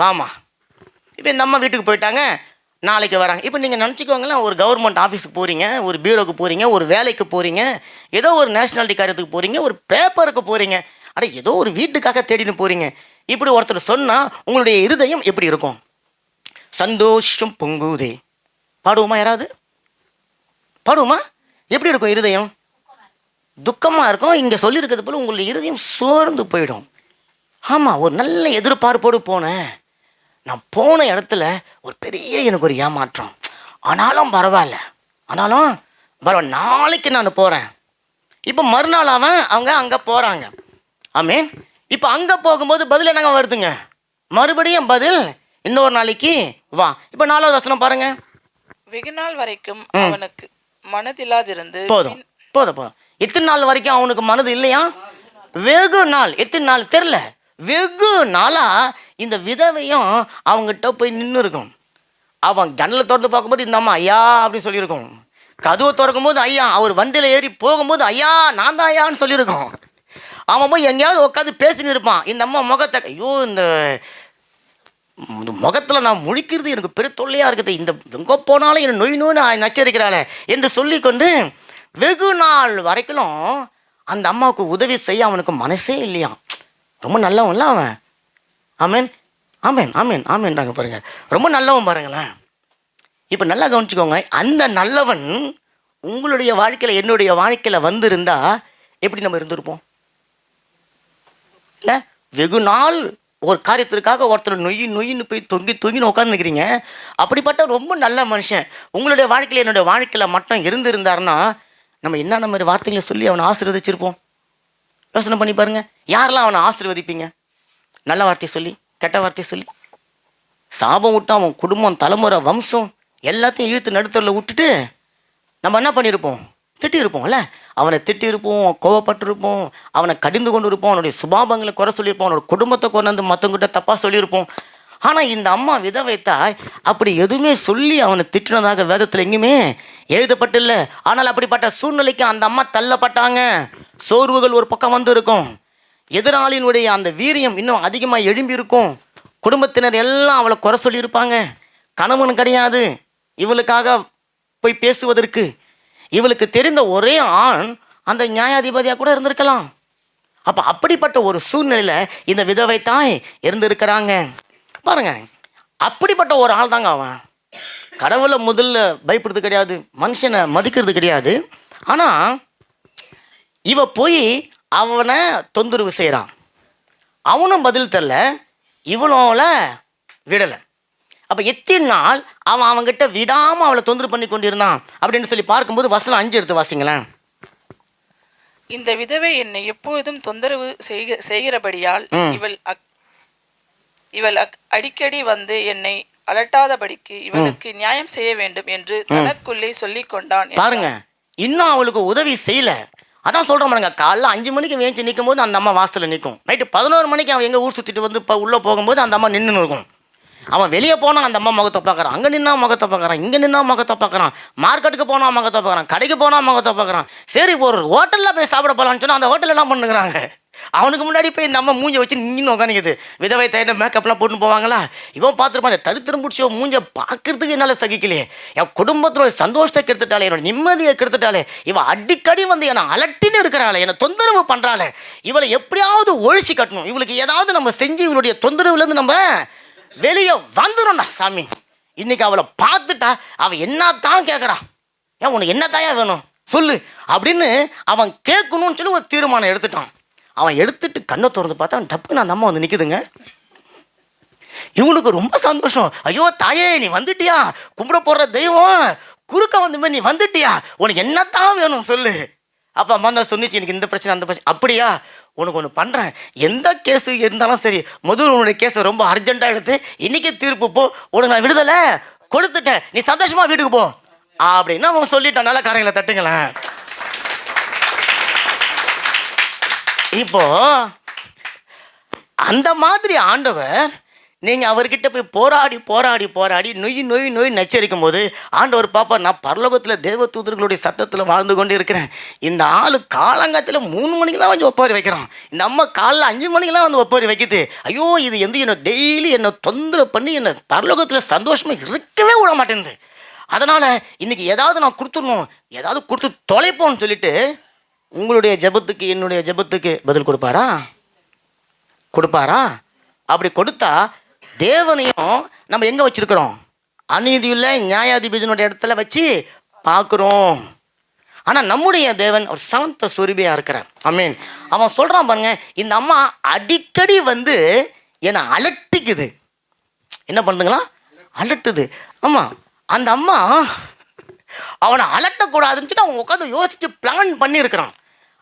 வாமா. இப்போ இந்த அம்மா வீட்டுக்கு போயிட்டாங்க. நாளைக்கு வராங்க. இப்போ நீங்கள் நினச்சிக்கோங்களேன், ஒரு கவர்மெண்ட் ஆஃபீஸுக்கு போகிறீங்க, ஒரு பியூரோக்கு போகிறீங்க, ஒரு வேலைக்கு போகிறீங்க, ஏதோ ஒரு நேஷ்னாலிட்டி காரியத்துக்கு போகிறீங்க, ஒரு பேப்பருக்கு போகிறீங்க, அட ஏதோ ஒரு வீட்டுக்காக தேடின்னு போகிறீங்க. இப்படி ஒருத்தர் சொன்னால் உங்களுடைய இருதயம் எப்படி இருக்கும்? சந்தோஷம் பொங்குதே பாடுவோமா? யாராவது பாடுவோமா? எப்படி இருக்கும் இருதயம்? துக்கமாக இருக்கும். இங்கே சொல்லியிருக்கிறது போல் உங்களுடைய இருதயம் சோர்ந்து போயிடும். ஆமாம், ஒரு நல்ல எதிர்பார்ப்போடு போனேன், நான் போன இடத்துல ஒரு பெரிய எனக்கு ஒரு ஏமாற்றம், ஆனாலும் பரவாயில்ல, நாளைக்கு நான் போகிறேன். இப்போ மறுநாள் அவங்க அங்கே போகிறாங்க. ஆமீன். இப்போ அங்கே போகும்போது பதில் என்னங்க வருதுங்க? மறுபடியும் பதில், இன்னொரு நாளைக்கு வா. இப்போ 4வது வசனம் பாருங்க. வெகு நாள் வரைக்கும் அவனுக்கு மனதில்லாதிருந்து போதும். எத்தனை நாள் வரைக்கும் அவனுக்கு மனது இல்லையா? வெகு நாள். எத்தனை நாள் தெரியல, வெகு நாளா இந்த விதவையும் அவங்ககிட்ட போய் நின்று இருக்கும். அவன் ஜன்னலை திறந்து பார்க்கும்போது இந்த அம்மா ஐயா அப்படின்னு சொல்லியிருக்கோம். கதவை திறக்கும் போது ஐயா, அவர் வண்டியில் ஏறி போகும்போது ஐயா நான் தான் ஐயான்னு சொல்லியிருக்கோம். அவன் போய் எங்கேயாவது உட்காந்து பேசின்னு இருப்பான். இந்த அம்மா முகத்தை, ஐயோ இந்த முகத்தில் நான் முழிக்கிறது எனக்கு பெரிய தொல்லையாக இருக்குது, இந்த எங்கே போனாலும் என்னை நொய் நோய்னு நச்சரிக்கிறாளே என்று சொல்லிக்கொண்டு வெகு நாள் வரைக்கும் அந்த அம்மாவுக்கு உதவி செய்ய அவனுக்கு மனசே இல்லையா. ரொம்ப நல்லவன்ல அவன். ஆமேன் ஆமேன் ஆமேன் ஆமேன்றாங்க பாருங்க. ரொம்ப நல்லவன் பாருங்களேன். இப்போ நல்லா கவனிச்சுக்கோங்க, அந்த நல்லவன் உங்களுடைய வாழ்க்கையில் என்னுடைய வாழ்க்கையில் வந்திருந்தா எப்படி நம்ம இருந்திருப்போம்? இல்லை, வெகு நாள் ஒரு காரியத்திற்காக ஒருத்தர் நொய்யின்னு போய் தொங்கின்னு உட்காந்துக்கிறீங்க. அப்படிப்பட்ட ரொம்ப நல்ல மனுஷன் உங்களுடைய வாழ்க்கையில் என்னுடைய வாழ்க்கையில் மட்டும் இருந்திருந்தாருன்னா நம்ம என்னென்ன மாதிரி வார்த்தைகளை சொல்லி அவனை ஆசீர்வதிச்சிருப்போம்? யோசனை பண்ணி பாருங்க. யாரெல்லாம் அவனை ஆசீர்வதிப்பீங்க? நல்ல வார்த்தையை சொல்லி, கெட்ட வார்த்தையை சொல்லி, சாபம் விட்டு அவன் குடும்பம் தலைமுறை வம்சம் எல்லாத்தையும் இழுத்து நடுத்தரில் விட்டுட்டு நம்ம என்ன பண்ணியிருப்போம்? திட்டியிருப்போம்ல. அவனை திட்டியிருப்போம், கோவப்பட்டிருப்போம், அவனை கடிந்து கொண்டு இருப்போம், அவனுடைய சுபாவங்களை குறை சொல்லியிருப்போம், அவனோட குடும்பத்தை கொண்டு வந்து மற்றவங்கிட்ட தப்பாக சொல்லியிருப்போம். ஆனால் இந்த அம்மா விதவை தாய் அப்படி எதுவுமே சொல்லி அவனை திட்டினதாக வேதத்தில் எங்கேயுமே எழுதப்பட்டில்லை. ஆனால் அப்படிப்பட்ட சூழ்நிலைக்கு அந்த அம்மா தள்ளப்பட்டாங்க. சோர்வுகள் ஒரு பக்கம் வந்து இருக்கும், எதிராளியினுடைய அந்த வீரியம் இன்னும் அதிகமாக எழும்பி இருக்கும், குடும்பத்தினர் எல்லாம் அவளை குறை சொல்லியிருப்பாங்க. கணவன் கிடையாது இவளுக்காக போய் பேசுவதற்கு. இவளுக்கு தெரிந்த ஒரே ஆண் அந்த நியாயாதிபதியாக கூட இருந்திருக்கலாம். அப்போ அப்படிப்பட்ட ஒரு சூழ்நிலையில் இந்த விதவை தாய் இருந்திருக்கிறாங்க பாருங்க. அப்படிப்பட்ட ஒரு ஆள் தாங்க அவன். கடவுளை முதல்ல பயப்படுறது கிடையாது, மனுஷனை மதிக்கிறது கிடையாது. ஆனால் இவ போய் அவனை தொந்தரவு செய்கிறான். அவனும் பதில் தரல, இவனும் அவளை விடலை. அப்போ எத்தனை நாள் அவன்கிட்ட விடாமல் அவளை தொந்தரவு பண்ணி கொண்டிருந்தான் அப்படின்னு சொல்லி பார்க்கும்போது வசனம் 5 எடுத்து வாசிங்களேன். இந்த விதவை என்னை எப்பொழுதும் தொந்தரவு செய்கிறபடியால் இவள் அடிக்கடி வந்து என்னை அலட்டாதபடிக்கு இவளுக்கு நியாயம் செய்ய வேண்டும் என்று தனக்குள்ளே சொல்லிக் கொண்டான். பாருங்க, இன்னும் அவளுக்கு உதவி செய்யல. அதான் சொல்கிறோம் பாருங்க, காலைல 5 மணிக்கு வேஞ்சி நிற்கும் போது அந்த அம்மா வாசலில் நிற்கும். நைட்டு 11 மணிக்கு அவன் எங்கள் ஊர் சுற்றிட்டு வந்து உள்ளே போகும்போது அந்த அம்மா நின்று இருக்கும். அவன் வெளியே போனால் அந்த அம்மா முகத்தை பார்க்குறான், அங்கே நின்னா முகத்தை பார்க்குறான், இங்கே நின்னா முகத்தை பார்க்குறான், மார்க்கெட்டுக்கு போனால் முகத்தை பார்க்குறான், கடைக்கு போனால் முகத்தை பார்க்குறான். சரி, ஒரு ஹோட்டலில் போய் சாப்பிட போகலான்னு சொன்னால் அந்த ஹோட்டலில் என்ன பண்ணுறாங்க? அவனுக்கு முன்னாடி போய் இந்த அம்மா மூஞ்சை வச்சு நின்று உட்காந்துக்குது. விதவை தயிர மேக்கப்லாம் போட்டுன்னு போவாங்களா? இவன் பார்த்துருப்பான், அந்த தரித்திரம் பிடிச்சோ மூஞ்சை பார்க்கறதுக்கு என்னால் சகிக்கலையே, என் குடும்பத்தோட சந்தோஷத்தை கெடுத்துட்டாலே, என்னோட நிம்மதியை கெடுத்துட்டாலே, இவன் அடிக்கடி வந்து என்னை அலட்டின்னு இருக்கிறாளே, என்னை தொந்தரவு பண்ணுறாளே, இவளை எப்படியாவது ஒழிச்சு கட்டணும், இவளுக்கு ஏதாவது நம்ம செஞ்சு இவளுடைய தொந்தரவுலேருந்து நம்ம வெளியே வந்துடும்டா சாமி. இன்னைக்கு அவளை பார்த்துட்டா அவள் என்னத்தான் கேட்குறா, ஏன் உனக்கு என்னத்தாயா வேணும் சொல்லு அப்படின்னு அவன் கேட்கணும்னு சொல்லி ஒரு தீர்மானம் எடுத்துட்டான். அவன் எடுத்துட்டு கண்ணை திறந்து பார்த்தா அவன் டப்புன்னு அந்த அம்மா வந்து நிற்குதுங்க. இவனுக்கு ரொம்ப சந்தோஷம். ஐயோ தாயே, நீ வந்துட்டியா, கும்பிட போடுற தெய்வம் குறுக்க வந்து நீ வந்துட்டியா, உனக்கு என்னத்தான் வேணும் சொல்லு. அப்போ அம்மா தான் சொன்னிச்சு, எனக்கு இந்த பிரச்சனை அந்த பிரச்சனை. அப்படியா, உனக்கு ஒன்று பண்ணுறேன், எந்த கேஸு இருந்தாலும் சரி, முதல்ல உன்னுடைய கேஸை ரொம்ப அர்ஜென்ட்டாக எடுத்து இன்றைக்கி தீர்ப்பு போ, உனக்கு நான் விடுதலை கொடுத்துட்டேன், நீ சந்தோஷமாக வீட்டுக்கு போ அப்படின்னு அவன் சொல்லிட்டான். நல்ல காரியங்களை தட்டுங்களேன். இப்போ அந்த மாதிரி ஆண்டவர் நீங்கள் அவர்கிட்ட போய் போராடி போராடி போராடி நொய் நொய் நொய் நச்சரிக்கும் போது ஆண்டவர் பாப்பா, நான் பரலோகத்தில் தேவ தூதர்களுடைய சத்தத்தில் வாழ்ந்து கொண்டு இருக்கிறேன். இந்த ஆள் காலங்காலத்தில் 3 மணிக்கெலாம் வந்து ஒப்பாரி வைக்கிறான், இந்த அம்மா காலைல 5 மணிக்கெலாம் வந்து ஒப்பாரி வைக்குது. ஐயோ, இது என்னை டெய்லி என்னை தொந்தரவு பண்ணி என்னை பரலோகத்தில் சந்தோஷமாக இருக்கவே விட மாட்டேங்குது. அதனால் இன்றைக்கி ஏதாவது நான் கொடுத்துடணும், ஏதாவது கொடுத்து தொலைப்போன்னு சொல்லிட்டு உங்களுடைய ஜெபத்துக்கு என்னுடைய ஜெபத்துக்கு பதில் கொடுப்பாரா? அப்படி கொடுத்தா தேவனையும் நம்ம எங்கே வச்சுருக்கிறோம்? அநீதியுள்ள நியாயாதிபதியினுடைய இடத்துல வச்சு பார்க்குறோம். ஆனால் நம்முடைய தேவன் ஒரு சாந்த சொருபியாக இருக்கிறார். ஆமென். அவன் சொல்கிறான் பாருங்க, இந்த அம்மா அடிக்கடி வந்து என்னை அலட்டிக்குது. என்ன பண்ணுதுங்களா? அலட்டுது. ஆமாம், அந்த அம்மா அவனை அலட்டக்கூடாதுன்னு சொல்லிட்டு அவன் உட்காந்து யோசித்து பிளான் பண்ணியிருக்கிறான்.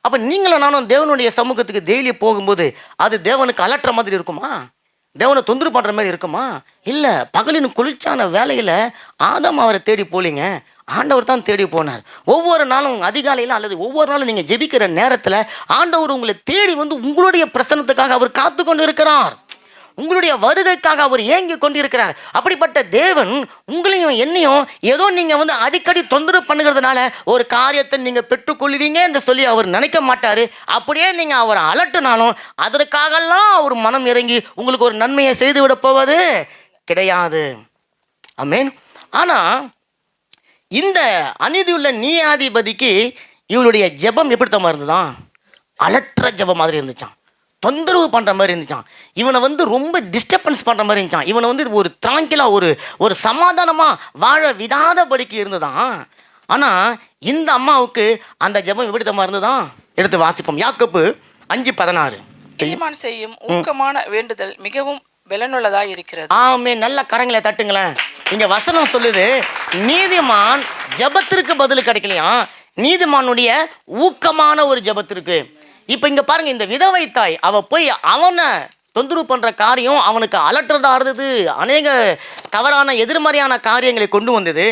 அப்போ நீங்களும் நானும் தேவனுடைய சமூகத்துக்கு டெய்லி போகும்போது அது தேவனுக்கு அலட்டுற மாதிரி இருக்குமா? தேவனை தொந்தரவு பண்ணுற மாதிரி இருக்குமா? இல்லை. பகலின் குளிர்ச்சான வேலையில் ஆதாம் அவரை தேடி போலிங்க, ஆண்டவர் தான் தேடி போனார். ஒவ்வொரு நாளும் அதிகாலையில் அல்லது ஒவ்வொரு நாளும் நீங்கள் ஜெபிக்கிற நேரத்தில் ஆண்டவர் உங்களை தேடி வந்து உங்களுடைய பிரசன்னத்துக்காக அவர் காத்து கொண்டு இருக்கிறார். உங்களுடைய வருகைக்காக அவர் ஏங்கி கொண்டிருக்கிறார். அப்படிப்பட்ட தேவன் உங்களையும் என்னையும் ஏதோ நீங்கள் வந்து அடிக்கடி தொந்தரவு பண்ணுகிறதுனால ஒரு காரியத்தை நீங்கள் பெற்றுக்கொள்வீங்க என்று சொல்லி அவர் நினைக்க மாட்டார். அப்படியே நீங்கள் அவரை அலட்டுனாலும் அதற்காகலாம் அவர் மனம் இறங்கி உங்களுக்கு ஒரு நன்மையை செய்து விட போவது கிடையாது. ஆமென். ஆனால் இந்த அநீதியுள்ள நியாயாதிபதிக்கு இவளுடைய ஜெபம் எப்படித்தமா இருந்துதான்? அலற்ற ஜெபம் மாதிரி இருந்துச்சான், தொந்தரவு பண்ணுற மாதிரி இருந்துச்சான், இவனை வந்து ரொம்ப டிஸ்டர்பன்ஸ் பண்ணுற மாதிரி இருந்துச்சான், இவனை வந்து ஒரு திராங்கிலாக ஒரு சமாதானமாக வாழ விடாதபடிக்கு இருந்துதான். ஆனால் இந்த அம்மாவுக்கு அந்த ஜெபம் எப்படித்தமா இருந்துதான்? எடுத்து வாசிப்போம். யாக்கோபு 5:16. நீதிமான் செய்யும் ஊக்கமான வேண்டுதல் மிகவும் பலனுள்ளதாக இருக்கிறது. ஆமென். நல்ல கரங்களை தட்டுங்களேன். இங்க வசனம் சொல்லுது, நீதிமான் ஜெபத்திற்கு பதில் கிடைக்கலையா, நீதிமானுடைய ஊக்கமான ஒரு ஜெபத்திற்கு. இப்போ இங்கே பாருங்கள், இந்த விதவை தாய் அவள் போய் அவனை தொந்தரவு பண்ணுற காரியம் அவனுக்கு அலட்டுறதாக இருந்தது, அநேக தவறான எதிர்மறையான காரியங்களை கொண்டு வந்தது.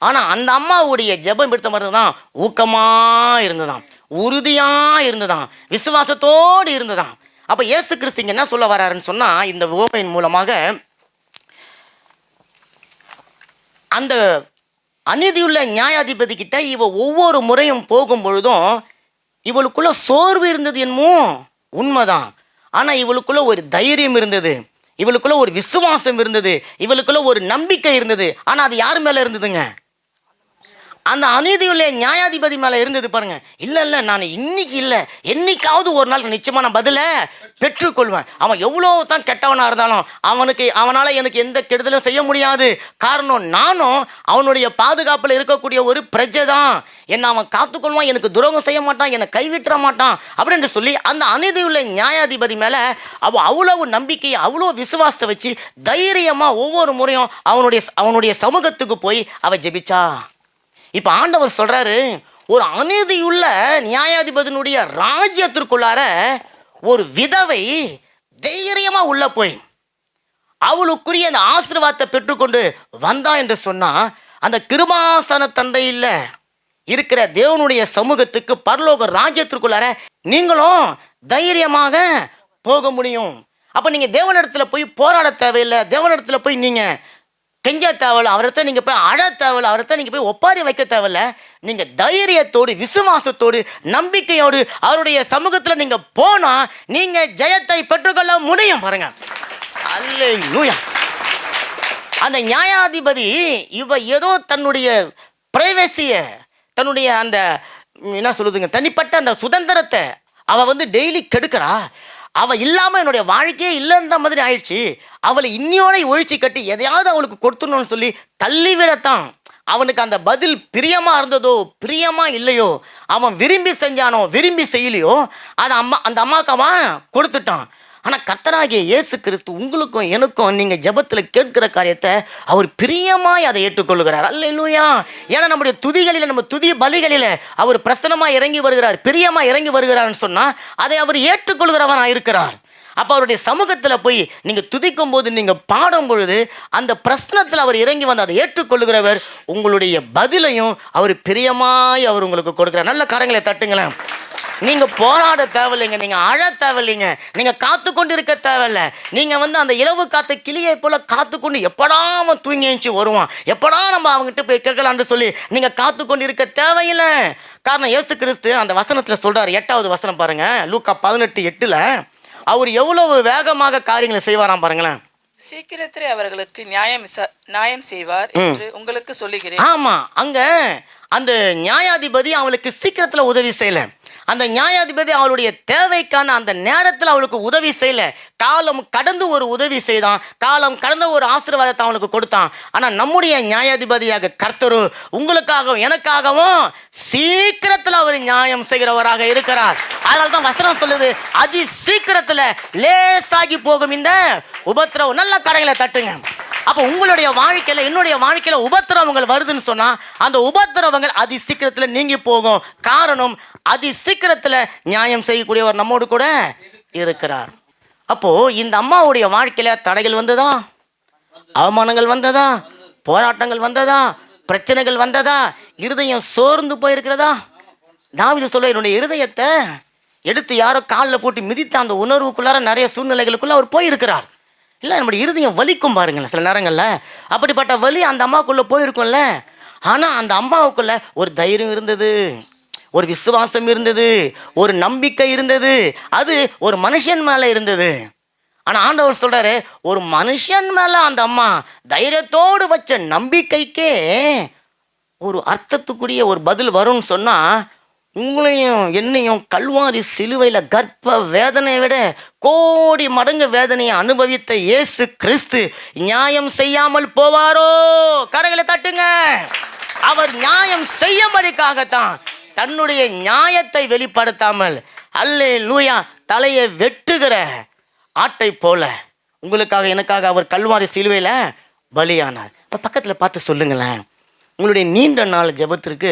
ஆனால் அந்த அம்மாவுடைய ஜெபம் எடுத்த மாதிரி தான் ஊக்கமாக இருந்ததாம், உறுதியாக இருந்ததாம், விசுவாசத்தோடு இருந்ததாம். அப்போ இயேசு கிறிஸ்து இங்கே என்ன சொல்ல வர்றாருன்னு சொன்னால், இந்த உவமையின் மூலமாக அந்த அநீதியுள்ள நியாயாதிபதி கிட்ட இவ ஒவ்வொரு முறையும் போகும் பொழுதும் இவளுக்குள்ள சோர்வு இருந்தது என்னமோ உண்மைதான். ஆனால் இவளுக்குள்ள ஒரு தைரியம் இருந்தது, இவளுக்குள்ள ஒரு விசுவாசம் இருந்தது, இவளுக்குள்ள ஒரு நம்பிக்கை இருந்தது. ஆனால் அது யார் மேலே இருந்ததுங்க? அந்த அநீதியுள்ள நியாயாதிபதி மேலே இருந்தது பாருங்க. இல்லை நான் இன்னைக்கு இல்லை, என்னைக்காவது ஒரு நாள் நிச்சயமாக நான் பதிலை பெற்றுக்கொள்வேன். அவன் எவ்வளோ தான் கெட்டவனாக இருந்தாலும் அவனால் எனக்கு எந்த கெடுதலும் செய்ய முடியாது. காரணம், நானும் அவனுடைய பாதுகாப்பில் இருக்கக்கூடிய ஒரு பிரஜை தான். என்னை அவன் காத்துக்கொள்வான், எனக்கு துரோகம் செய்ய மாட்டான், என்னை கைவிட்டுற மாட்டான் அப்படின்னு சொல்லி அந்த அநீதியுள்ள நியாயாதிபதி மேலே அவன் அவ்வளவு நம்பிக்கை, அவ்வளோ விசுவாசத்தை வச்சு தைரியமாக ஒவ்வொரு முறையும் அவனுடைய சமூகத்துக்கு போய் அவள் ஜெபிச்சா. இப்போ ஆண்டவர் சொல்கிறாரு, ஒரு அநீதியுள்ள நியாயாதிபதியினுடைய ராஜ்யத்திற்குள்ளார ஒரு விதவை தைரியமாக உள்ள போய் அவளுக்குரிய அந்த ஆசீர்வாதத்தை பெற்றுக்கொண்டு வந்தா என்று சொன்னால், அந்த கிருபாசன தண்டையில் இருக்கிற தேவனுடைய சமூகத்துக்கு, பரலோக ராஜ்யத்திற்குள்ளார நீங்களும் தைரியமாக போக முடியும். அப்போ நீங்கள் தேவனிடத்தில் போய் போராட தேவையில்லை, தேவனிடத்தில் போய் நீங்கள் கெஞ்ச தேவையில்ல, அவர்கிட்ட நீங்கள் போய் அழ தேவையில்ல, அவர்கிட்ட நீங்கள் போய் ஒப்பாரி வைக்க தேவையில்ல. நீங்கள் தைரியத்தோடு, விசுவாசத்தோடு, நம்பிக்கையோடு அவருடைய சமூகத்தில் நீங்கள் போனால் நீங்கள் ஜெயத்தை பெற்றுக்கொள்ள முடியும். பாருங்க, அல்லேலூயா. அந்த நியாயாதிபதி இவ ஏதோ தன்னுடைய பிரைவசியை, தன்னுடைய அந்த என்ன சொல்லுதுங்க, தனிப்பட்ட அந்த சுதந்திரத்தை அவள் வந்து டெய்லி கெடுக்கிறா. அவள் இல்லாமல் என்னுடைய வாழ்க்கையே இல்லைன்ற மாதிரி ஆயிடுச்சு. அவளை இன்னியோட ஒழிச்சு கட்டி எதையாவது அவளுக்கு கொடுத்துடணும்னு சொல்லி தள்ளிவிடத்தான். அவனுக்கு அந்த பதில் பிரியமாக இருந்ததோ பிரியமாக இல்லையோ, அவன் விரும்பி செஞ்சானோ விரும்பி செய்யலையோ, அதை அந்த அம்மாவுக்கு அவன் கொடுத்துட்டான். ஆனால் கர்த்தராகிய இயேசு கிறிஸ்து உங்களுக்கும் எனக்கும் நீங்கள் ஜெபத்தில் கேட்கிற காரியத்தை அவர் பிரியமாய் அதை ஏற்றுக்கொள்கிறார். அல்லேலூயா. ஏன்னா நம்முடைய துதிகளில், நம்ம துதி பலிகளில் அவர் பிரசன்னமாக இறங்கி வருகிறார், பிரியமாக இறங்கி வருகிறார்னு சொன்னால் அதை அவர் ஏற்றுக்கொள்கிறவனாக இருக்கிறார். அப்போ அவருடைய சமூகத்தில் போய் நீங்கள் துதிக்கும் போது, நீங்கள் பாடும் பொழுது அந்த பிரச்சனத்தில் அவர் இறங்கி வந்து அதை ஏற்றுக்கொள்கிறவர். உங்களுடைய பதிலையும் அவர் பிரியமாய் அவர் உங்களுக்கு கொடுக்குறார். நல்ல கரங்களை தட்டுங்களேன். நீங்க போராட தேவையில்லைங்க, நீங்க அழ தேவையில்லைங்க, நீங்க காத்து கொண்டு இருக்க தேவையில்ல. நீங்க அந்த இலவு காத்த கிளியை போல காத்து கொண்டு எப்படா அவன் தூங்கி எழுந்துச்சு வருவான், எப்படா நம்ம அவங்ககிட்ட போய் கேட்கலான்னு சொல்லி நீங்க காத்து கொண்டு இருக்க தேவையில்லை. காரணம் இயேசு கிறிஸ்து அந்த வசனத்துல சொல்றாரு, 8வது வசனம் பாருங்க, லூக்கா 18:8. அவர் எவ்வளவு வேகமாக காரியங்களை செய்வாராம் பாருங்களேன். சீக்கிரத்திலே அவர்களுக்கு நியாயம் செய்வார் என்று உங்களுக்கு சொல்லுகிறேன். ஆமா, அங்க அந்த நியாயாதிபதி அவளுக்கு சீக்கிரத்துல உதவி செய்யல. அந்த நியாயாதிபதி அவளுடைய தேவைக்கான அந்த நேரத்தில் அவளுக்கு உதவி செய்யல. காலம் கடந்து ஒரு உதவி செய்தான், காலம் கடந்த ஒரு ஆசீர்வாதத்தை அவனுக்கு கொடுத்தான். ஆனால் நம்முடைய நியாயாதிபதியாக கர்த்தரு உங்களுக்காகவும் எனக்காகவும் சீக்கிரத்தில் அவர் நியாயம் செய்கிறவராக இருக்கிறார். அதனால தான் வசனம் சொல்லுது, அதி சீக்கிரத்தில் லேசாகி போகும் இந்த உபத்திரவம். நல்ல கரைகளை தட்டுங்க. அப்போ உங்களுடைய வாழ்க்கையில் என்னுடைய வாழ்க்கையில் உபத்திரவங்கள் வருதுன்னு சொன்னால் அந்த உபத்திரவங்கள் அதி சீக்கிரத்தில் நீங்கி போகும். காரணம், அதி சீக்கிரத்தில் நியாயம் செய்யக்கூடியவர் நம்மோடு கூட இருக்கிறார். அப்போ இந்த அம்மாவுடைய வாழ்க்கையில தடைகள் வந்ததா, அவமானங்கள் வந்ததா, போராட்டங்கள் வந்ததா, பிரச்சனைகள் வந்ததா, இருதயம் சோர்ந்து போயிருக்கிறதா? தாவீது சொல்ல, என்னுடைய இருதயத்தை எடுத்து யாரோ காலில் போட்டு மிதித்த அந்த உணர்வுக்குள்ளார நிறைய சூழ்நிலைகளுக்குள்ள அவர் போயிருக்கிறார். இல்லை, நம்முடைய இருதயம் வலிக்கும் பாருங்களேன் சில நேரங்களில். அப்படிப்பட்ட வலி அந்த அம்மாவுக்குள்ளே போயிருக்கும்ல. ஆனால் அந்த அம்மாவுக்குள்ள ஒரு தைரியம் இருந்தது, ஒரு விசுவாசம் இருந்தது, ஒரு நம்பிக்கை இருந்தது. அது ஒரு மனுஷன் மேலே இருந்தது. ஆனால் ஆண்டவர் சொல்கிறாரு, ஒரு மனுஷன் மேலே அந்த அம்மா தைரியத்தோடு வச்ச நம்பிக்கைக்கே ஒரு அர்த்தத்துக்குரிய ஒரு பதில் வரும்னு சொன்னால், உங்களையும் என்னையும் கல்வாரி சிலுவையில் கர்ப்ப வேதனையை விட கோடி மடங்கு வேதனையை அனுபவித்த இயேசு கிறிஸ்து நியாயம் செய்யாமல் போவாரோ? கரங்களை தட்டுங்க. அவர் நியாயம் செய்யும்படிக்காகத்தான் தன்னுடைய நியாயத்தை வெளிப்படுத்தாமல் அல்லேலூயா தலையை வெட்டுகிற ஆட்டை போல உங்களுக்காக எனக்காக அவர் கல்வாரி சிலுவையில் பலியானார். இப்போ பக்கத்தில் பார்த்து சொல்லுங்களேன், உங்களுடைய நீண்ட நாள் ஜெபத்திற்கு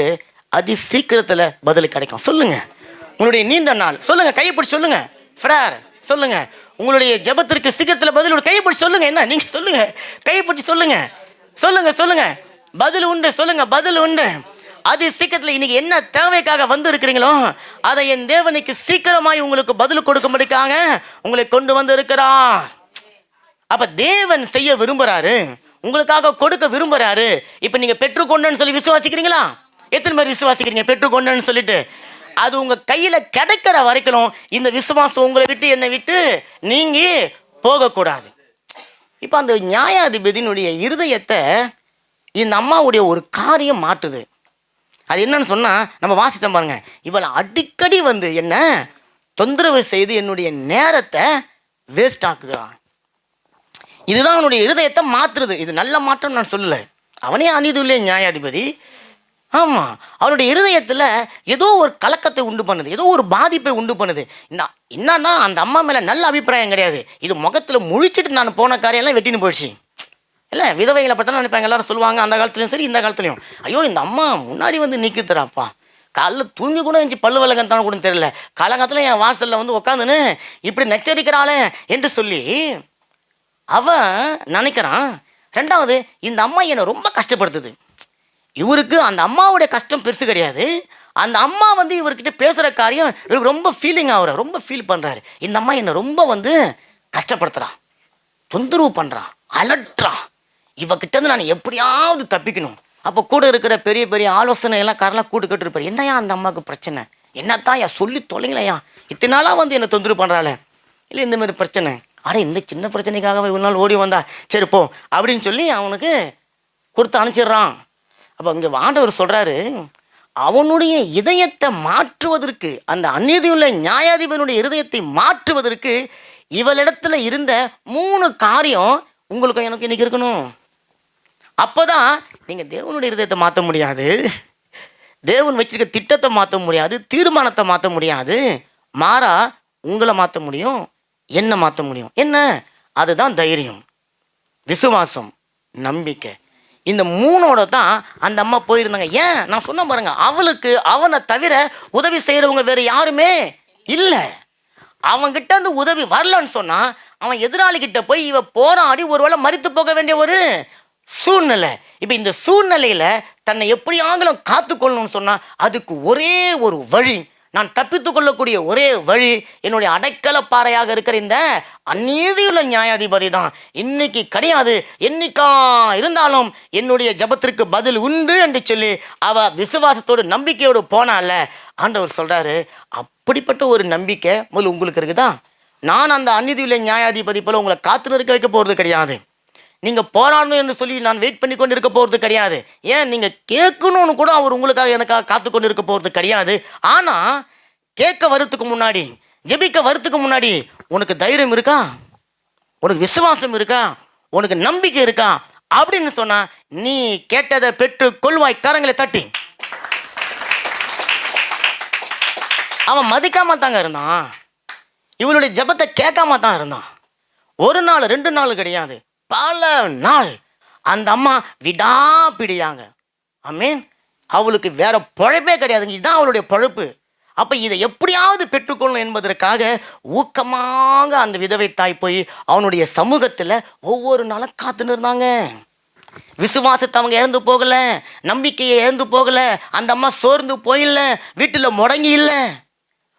அதி சீக்கிரத்தில் பதில் கிடைக்கும். சொல்லுங்க, உங்களுடைய நீண்ட நாள் சொல்லுங்க, கைப்பிடி சொல்லுங்க, ஃப்ரார் சொல்லுங்க, உங்களுடைய ஜெபத்திற்கு சீக்கிரத்தில் பதில் கைப்பிடி சொல்லுங்க. என்ன நீங்க சொல்லுங்க, கைப்பிடி சொல்லுங்க, சொல்லுங்க சொல்லுங்க, பதில் உண்டு, சொல்லுங்க பதில் உண்டு. அது சீக்கிரத்தில் இன்னைக்கு என்ன தேவைக்காக வந்து இருக்கிறீங்களோ அதை என் தேவனுக்கு சீக்கிரமாய் உங்களுக்கு பதில் கொடுக்கும்படிக்காக உங்களை கொண்டு வந்து இருக்கிறார். அப்ப தேவன் செய்ய விரும்புறாரு, உங்களுக்காக கொடுக்க விரும்புறாரு. இப்ப நீங்க பெற்றுக்கொண்டேன்னு சொல்லி விசுவாசிக்கிறீங்களா? எத்தனை பேர் விசுவாசிக்கிறீங்க பெற்றுக்கொண்டேன்னு சொல்லிட்டு? அது உங்க கையில கிடைக்கிற வரைக்கும் இந்த விசுவாசம் உங்களை விட்டு என்னை விட்டு நீங்கி போகக்கூடாது. இப்ப அந்த நியாயாதிபதியினுடைய இருதயத்தை இந்த அம்மாவுடைய ஒரு காரியம் மாற்றுது. அது என்னன்னு சொன்னா, நம்ம வாசித்தோம் பாருங்க, இவளை அடிக்கடி என்ன தொந்தரவு செய்து என்னுடைய நேரத்தை வேஸ்ட் ஆக்குகிறான். இதுதான் அவனுடைய இருதயத்தை மாற்றுறது. இது நல்ல மாற்றம் நான் சொல்லலை, அவனே அநீதியுள்ள நியாயாதிபதி. ஆமாம், அவனுடைய இருதயத்தில் ஏதோ ஒரு கலக்கத்தை உண்டு பண்ணுது, ஏதோ ஒரு பாதிப்பை உண்டு பண்ணுது. என்னன்னா அந்த அம்மா மேலே நல்ல அபிப்பிராயம் கிடையாது. இது முகத்தில் முழிச்சிட்டு நான் போன காரியெல்லாம் வெட்டின்னு போயிடுச்சு. இல்லை, விதவைகளை பற்றி தான் நினைப்பாங்க எல்லாரும் சொல்லுவாங்க, அந்த காலத்துலையும் சரி இந்த காலத்துலையும். ஐயோ இந்த அம்மா முன்னாடி நிற்குதுறாப்பா, காலைல தூங்கி கூட இருந்துச்சு, பல்லு விளக்கத்தான கூட தெரியல, காலங்காலத்தில் என் வாசலில் உட்காந்துன்னு இப்படி நச்சரிக்கிறாளே என்று சொல்லி அவன் நினைக்கிறான். ரெண்டாவது, இந்த அம்மா என்னை ரொம்ப கஷ்டப்படுத்துது. இவருக்கு அந்த அம்மாவுடைய கஷ்டம் பெருசு கிடையாது. அந்த அம்மா இவர்கிட்ட பேசுகிற காரியம் இவருக்கு ரொம்ப ஃபீலிங் ஆகுற, ரொம்ப ஃபீல் பண்ணுறாரு. இந்த அம்மா என்னை ரொம்ப கஷ்டப்படுத்துகிறான், தொந்தரவு பண்ணுறான், அலட்டுறான். இவகிட்ட நான் எப்படியாவது தப்பிக்கணும். அப்போ கூட இருக்கிற பெரிய பெரிய ஆலோசனை எல்லாம் காரெல்லாம் கூட்டு கேட்டுருப்பார். என்னையா அந்த அம்மாவுக்கு பிரச்சனை, என்னத்தான் யா சொல்லி தொலைங்களையா, இத்தனை நாளாக என்னை தொந்தரவு பண்ணுறாள். இல்லை இந்த மாதிரி பிரச்சனை, ஆனால் இந்த சின்ன பிரச்சனைக்காக இவ்வளோ நாள் ஓடி வந்தா, சரி போ அப்படின்னு சொல்லி அவனுக்கு கொடுத்து அனுப்பிச்சிடுறான். அப்போ இங்கே ஆண்டவர் சொல்கிறாரு, அவனுடைய இதயத்தை மாற்றுவதற்கு, அந்த அநீதியுள்ள நியாயாதிபதியினுடைய இருதயத்தை மாற்றுவதற்கு இவளிடத்துல இருந்த 3 காரியம் உங்களுக்கு எனக்கு இன்னைக்கு இருக்கணும். அப்போதான் நீங்கள் தேவனுடைய இருதயத்தை மாற்ற முடியாது, தேவன் வச்சிருக்க திட்டத்தை மாற்ற முடியாது, தீர்மானத்தை மாற்ற முடியாது. மாறா உங்களை மாற்ற முடியும், என்ன மாற்ற முடியும். என்ன? அதுதான் தைரியம், விசுவாசம், நம்பிக்கை. இந்த 3ஓட தான் அந்த அம்மா போயிருந்தாங்க. ஏன் நான் சொன்ன பாருங்க, அவளுக்கு அவனை தவிர உதவி செய்கிறவங்க வேறு யாருமே இல்லை. அவன்கிட்ட உதவி வரலன்னு சொன்னா அவன் எதிராளிகிட்ட போய் இவ போராடி ஒருவேளை மரித்து போக வேண்டிய ஒரு சூழ்நிலை. இப்போ இந்த சூழ்நிலையில தன்னை எப்படியாங்களும் காத்துக்கொள்ளணும்னு சொன்னா அதுக்கு ஒரே ஒரு வழி, நான் தப்பித்து கொள்ளக்கூடிய ஒரே வழி என்னுடைய அடைக்கல பாறையாக இருக்கிற இந்த அநீதியுள்ள நியாயாதிபதி தான். இன்னைக்கு கிடையாது, என்னைக்கா இருந்தாலும் என்னுடைய ஜபத்திற்கு பதில் உண்டு என்று சொல்லி அவ விசுவாசத்தோடு நம்பிக்கையோடு போனால ஆண்டவர் சொல்றாரு, அப்படிப்பட்ட ஒரு நம்பிக்கை முதல்ல உங்களுக்கு இருக்குதா? நான் அந்த அநீதியுள்ள நியாயாதிபதி போல உங்களை காத்து நிற்க வைக்க போறது கிடையாது. நீங்க போராடணும் என்று சொல்லி நான் வெயிட் பண்ணி கொண்டு இருக்க போறது கிடையாது. ஏன், நீங்க கேட்கணும்னு கூட அவர் உங்களுக்காக எனக்காக காத்து கொண்டு இருக்க போறது கிடையாது. ஆனா கேட்க வரத்துக்கு முன்னாடி, ஜெபிக்க வரத்துக்கு முன்னாடி உனக்கு தைரியம் இருக்கா, உனக்கு விசுவாசம் இருக்கா, உனக்கு நம்பிக்கை இருக்கா அப்படின்னு சொன்னா நீ கேட்டதை பெற்று கொள்வாய். கரங்களை தட்டி. அவன் மதிக்காம தாங்க இருந்தான், இவளுடைய ஜெபத்தை கேட்காம தான் இருந்தான். ஒரு நாள் 2 நாள் கிடையாது, பல நாள் அந்த அம்மா விடாப்பிடியாங்க. ஆமீன். அவளுக்கு வேற பொழைப்பே கிடையாதுங்க, இதுதான் அவளுடைய பொழைப்பு. அப்போ இதை எப்படியாவது பெற்றுக்கொள்ளணும் என்பதற்காக ஊக்கமாக அந்த விதவை தாய் போய் அவனுடைய சமூகத்தில் ஒவ்வொரு நாளும் காத்துன்னு இருந்தாங்க. விசுவாசத்தை அவங்க இழந்து போகல, நம்பிக்கையை இழந்து போகல, அந்த அம்மா சோர்ந்து போயில்ல, வீட்டில் முடங்கி இல்லை.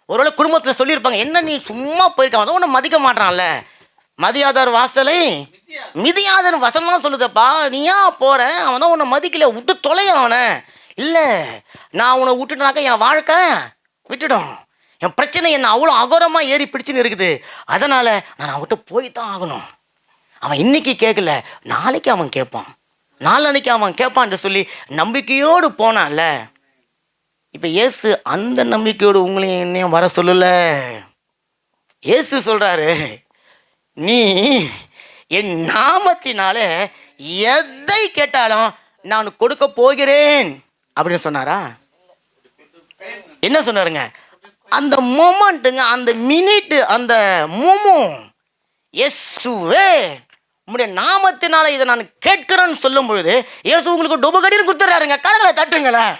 ஒருவேளை குடும்பத்தில் சொல்லியிருப்பாங்க, என்ன நீ சும்மா போயிருக்க, அதை ஒன்று மதிக்க மாட்டான்ல, மதியாதார் வாசலை மிதியாதன் வசனம்லாம் சொல்லுதப்பா, நீ ஏன் போற, அவன் தான் உன்னை மதிக்கல, விட்டு தொலைய அவனை. இல்லை, நான் உன்னை விட்டுட்டாக்க என் வாழ்க்கை விட்டுடும், என் பிரச்சனை என்ன அவ்வளோ அகோரமாக ஏறி பிடிச்சின்னு இருக்குது, அதனால் நான் அவன்கிட்ட போய் தான் ஆகணும். அவன் இன்னைக்கு கேட்கல, நாளைக்கு அவன் கேட்பான், நாளன்னைக்கு அவன் கேட்பான்னு சொல்லி நம்பிக்கையோடு போனான்ல. இப்போ இயேசு அந்த நம்பிக்கையோடு உங்களையும் என்னையும் வர சொல்லல. இயேசு சொல்கிறாரு, நீ என் நாமத்தினால எதை கேட்டாலும் நான் கொடுக்க போகிறேன் அப்படின்னு சொன்னாரா? என்ன சொன்னாருங்க? அந்த மொமெண்ட்டுங்க, அந்த மினிட்டு, அந்த மொமோ, இயேசுவே உம்முடைய நாமத்தினால இதை நான் கேட்கிறேன்னு சொல்லும் பொழுது இயேசு உங்களுக்கு டொபு கடின்னு கொடுத்துறாருங்க. கடலை தட்டுங்களேன்.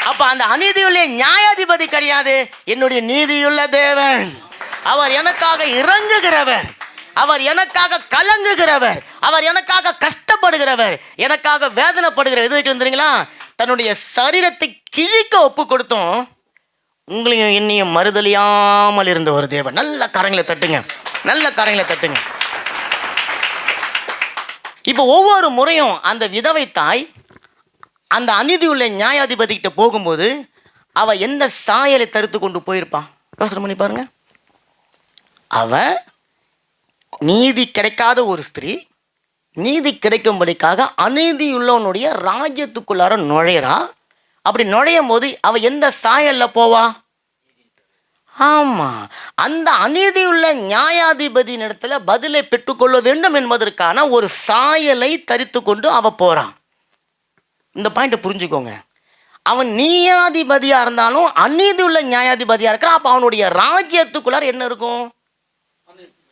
அப்ப அந்த அநீதியுள்ள நியாயாதிபதி கிடையாது, என்னுடைய நீதியுள்ள தேவன். அவர் எனக்காக இறங்குகிறவர், அவர் எனக்காக கலங்குகிறவர், அவர் எனக்காக கஷ்டப்படுகிறவர், எனக்காக வேதனைப்படுகிறவர். எது வைக்கிறீங்களா? தன்னுடைய சரீரத்தை கிழிக்க ஒப்பு கொடுத்தோம் உங்களையும் என்னையும் மறுதலியாமல் இருந்த ஒரு தேவன். நல்ல கரங்களை தட்டுங்க, நல்ல கரங்களை தட்டுங்க. இப்போ ஒவ்வொரு முறையும் அந்த விதவை தாய் அந்த அநீதி உள்ள நியாயாதிபதி கிட்ட போகும்போது அவ எந்த சாயலை தடுத்து கொண்டு போயிருப்பான்? யோசனை பண்ணி பாருங்க. அவ நீதி கிடைக்காத ஒரு ஸ்திரீ, நீதி கிடைக்கும்படிக்காக அநீதியுள்ளவனுடைய ராஜ்யத்துக்குள்ளார நுழையிறா. அப்படி நுழையும் போது அவ எந்த சாயல்ல போவா? ஆமா, அந்த அநீதியுள்ள நியாயாதிபதியின் இடத்துல பதிலை பெற்றுக்கொள்ள வேண்டும் என்பதற்கான ஒரு சாயலை தரித்து கொண்டு அவ போறான். இந்த பாயிண்ட்டை புரிஞ்சுக்கோங்க. அவன் நியாயாதிபதியா இருந்தாலும் அநீதி உள்ள நியாயாதிபதியா இருக்கிறான். அப்ப அவனுடைய ராஜ்யத்துக்குள்ளார என்ன இருக்கும்?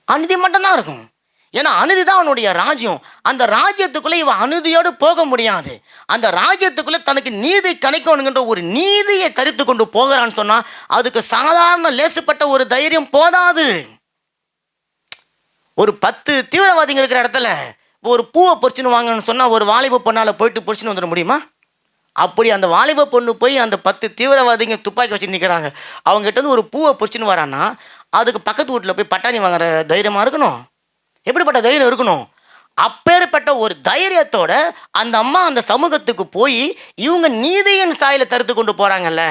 அநீதி மட்டும்தான் இருக்கும். ஏன்னா அநீதி தான் அவனுடைய ராஜ்யம். அந்த ராஜ்யத்துக்குள்ள இவன் அநீதியோடு போக முடியாது. அந்த ராஜ்யத்துக்குள்ள தனக்கு நீதி கிடைக்கணுங்கிற ஒரு நீதியை தரித்து கொண்டு போகிறான்னு சொன்னா அதுக்கு சாதாரண லேசுப்பட்ட ஒரு தைரியம் போதாது. ஒரு 10 தீவிரவாதிகள் இருக்கிற இடத்துல ஒரு பூவை பொறிச்சுன்னு வாங்கன்னு சொன்னா ஒரு வாலிப பொண்ணால போயிட்டு பொறிச்சுன்னு வந்துட முடியுமா? அப்படி அந்த வாலிப பொண்ணு போய் அந்த 10 தீவிரவாதிங்க துப்பாக்கி வச்சு நிற்கிறாங்க, அவங்க கிட்ட இருந்து ஒரு பூவை பொறிச்சுன்னு வரான்னா அதுக்கு பக்கத்து வீட்டில் போய் பட்டாணி வாங்குற தைரியமா இருக்கணும். எப்படிப்பட்ட தைரியம் இருக்கணும்? அப்பேற்பட்ட ஒரு தைரியத்தோட அந்த அம்மா அந்த சமூகத்துக்கு போய் இவங்க நீதியின் சாயலை தடுத்து கொண்டு போறாங்கல்ல.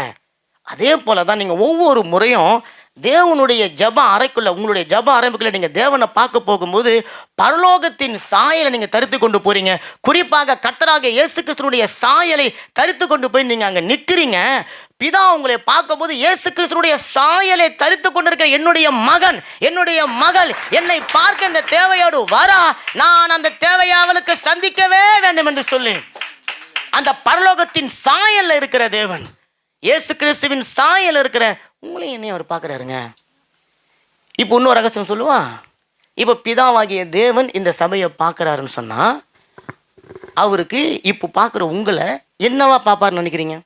அதே போல தான் நீங்கள் ஒவ்வொரு முறையும் தேவனுடைய ஜப அறைக்குள்ள, உங்களுடைய ஜப அறைக்குள்ள நீங்கள் தேவனை பார்க்க போகும்போது பரலோகத்தின் சாயலை நீங்கள் தரித்து கொண்டு போறீங்க. குறிப்பாக கர்த்தராகிய இயேசு கிறிஸ்துடைய சாயலை தரித்து கொண்டு போய் நீங்கள் அங்கே நிற்கிறீங்க. பிதா உங்களை பார்க்கும்போது இயேசு கிறிஸ்துடைய சாயலை தரித்து கொண்டிருக்கிற என்னுடைய மகன், என்னுடைய மகள் என்னை பார்க்க இந்த தேவையோடு வரா, நான் அந்த தேவையை அவளுக்கு சந்திக்கவே வேண்டும் என்று சொல்லி அந்த பரலோகத்தின் சாயல்ல இருக்கிற தேவன், இயேசு கிறிஸ்துவின் சாயல் இருக்கிற உங்களையும் என்னையும் அவர் பார்க்குறாருங்க. இப்போ இன்னொரு ரகசியம் சொல்லுவா. இப்போ பிதாவாகிய தேவன் இந்த சபையை பார்க்குறாருன்னு சொன்னால் அவருக்கு இப்போ பார்க்குற உங்களை என்னவா பார்ப்பாருன்னு நினைக்கிறீங்க?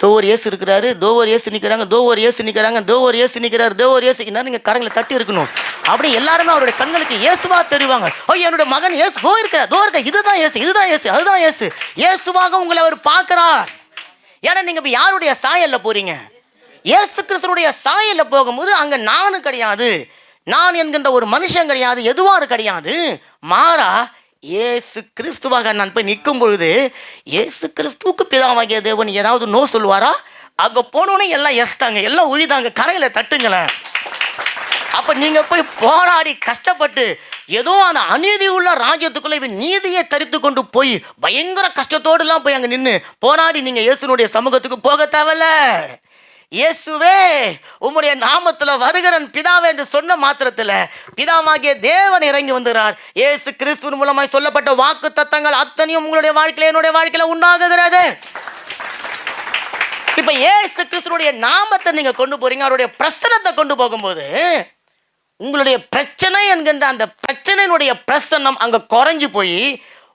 தோவர் இயேசு இருக்கிறாரு, தோவர் இயேசு நிற்கிறாங்க, தோவர் இயேசு நிற்கிறாங்க, தோவர் இயேசு நிற்கிறாரு, தோவர் இயேசு. இன்னும் நீங்கள் கரங்களை தட்டி இருக்கணும். அப்படி எல்லாருமே அவருடைய கண்களுக்கு இயேசுவா தெரிவாங்க. ஓ, என்னுடைய மகன் இயேசு தோ இருக்கிறார், தோ இருக்க, இதுதான் இயேசு, இதுதான் இயேசு, அதுதான் இயேசு. இயேசுவாக உங்களை அவர் பார்க்கிறார். ஏன்னா நீங்க இப்ப யாருடைய சாயல்ல போறீங்க? இயேசு கிறிஸ்துடைய சாயல்ல போகும்போது அங்க நானும் கிடையாது, நான் என்கின்ற ஒரு மனுஷன் கிடையாது, எதுவாறு கிடையாது. மாறா இயேசு கிறிஸ்துவாக நான் போய் நிற்கும் பொழுது இயேசு கிறிஸ்துவுக்கு பிதாவாகிய தேவன் ஏதாவது நோ சொல்லுவாரா? அங்க போனோன்னே எல்லாம் எஸ் தாங்க, எல்லாம் உயிதாங்க, கரையில தட்டுங்களேன். அப்ப நீங்க போய் போராடி கஷ்டப்பட்டு ஏதோ அந்த அநீதி உள்ள ராஜ்யத்துக்குள்ள இவன் நீதியை தரித்து கொண்டு போய் பயங்கர கஷ்டத்தோடு எல்லாம் போய் அங்க நின்று போராடி நீங்க இயேசுனுடைய சமூகத்துக்கு போக தேவையில்ல. இயேசுவே உம்முடைய நாமத்துல வருகிறன் பிதாவே என்று சொன்ன மாத்திரத்துல பிதாவாகிய தேவன் இறங்கி வந்துகிறார். இயேசு கிறிஸ்துவின் மூலமாய் சொல்லப்பட்ட வாக்கு தத்தங்கள் அத்தனையும் உங்களுடைய வாழ்க்கையில என்னுடைய வாழ்க்கையில உண்டாகுகிறது. இப்ப இயேசு கிறிஸ்துடைய நாமத்தை நீங்க கொண்டு போறீங்க, அவருடைய பிரசன்னத்தை கொண்டு போகும்போது உங்களுடைய பிரச்சனை என்கின்ற அந்த பிரச்சனையினுடைய பிரசன்னம் அங்க குறைஞ்சு போய்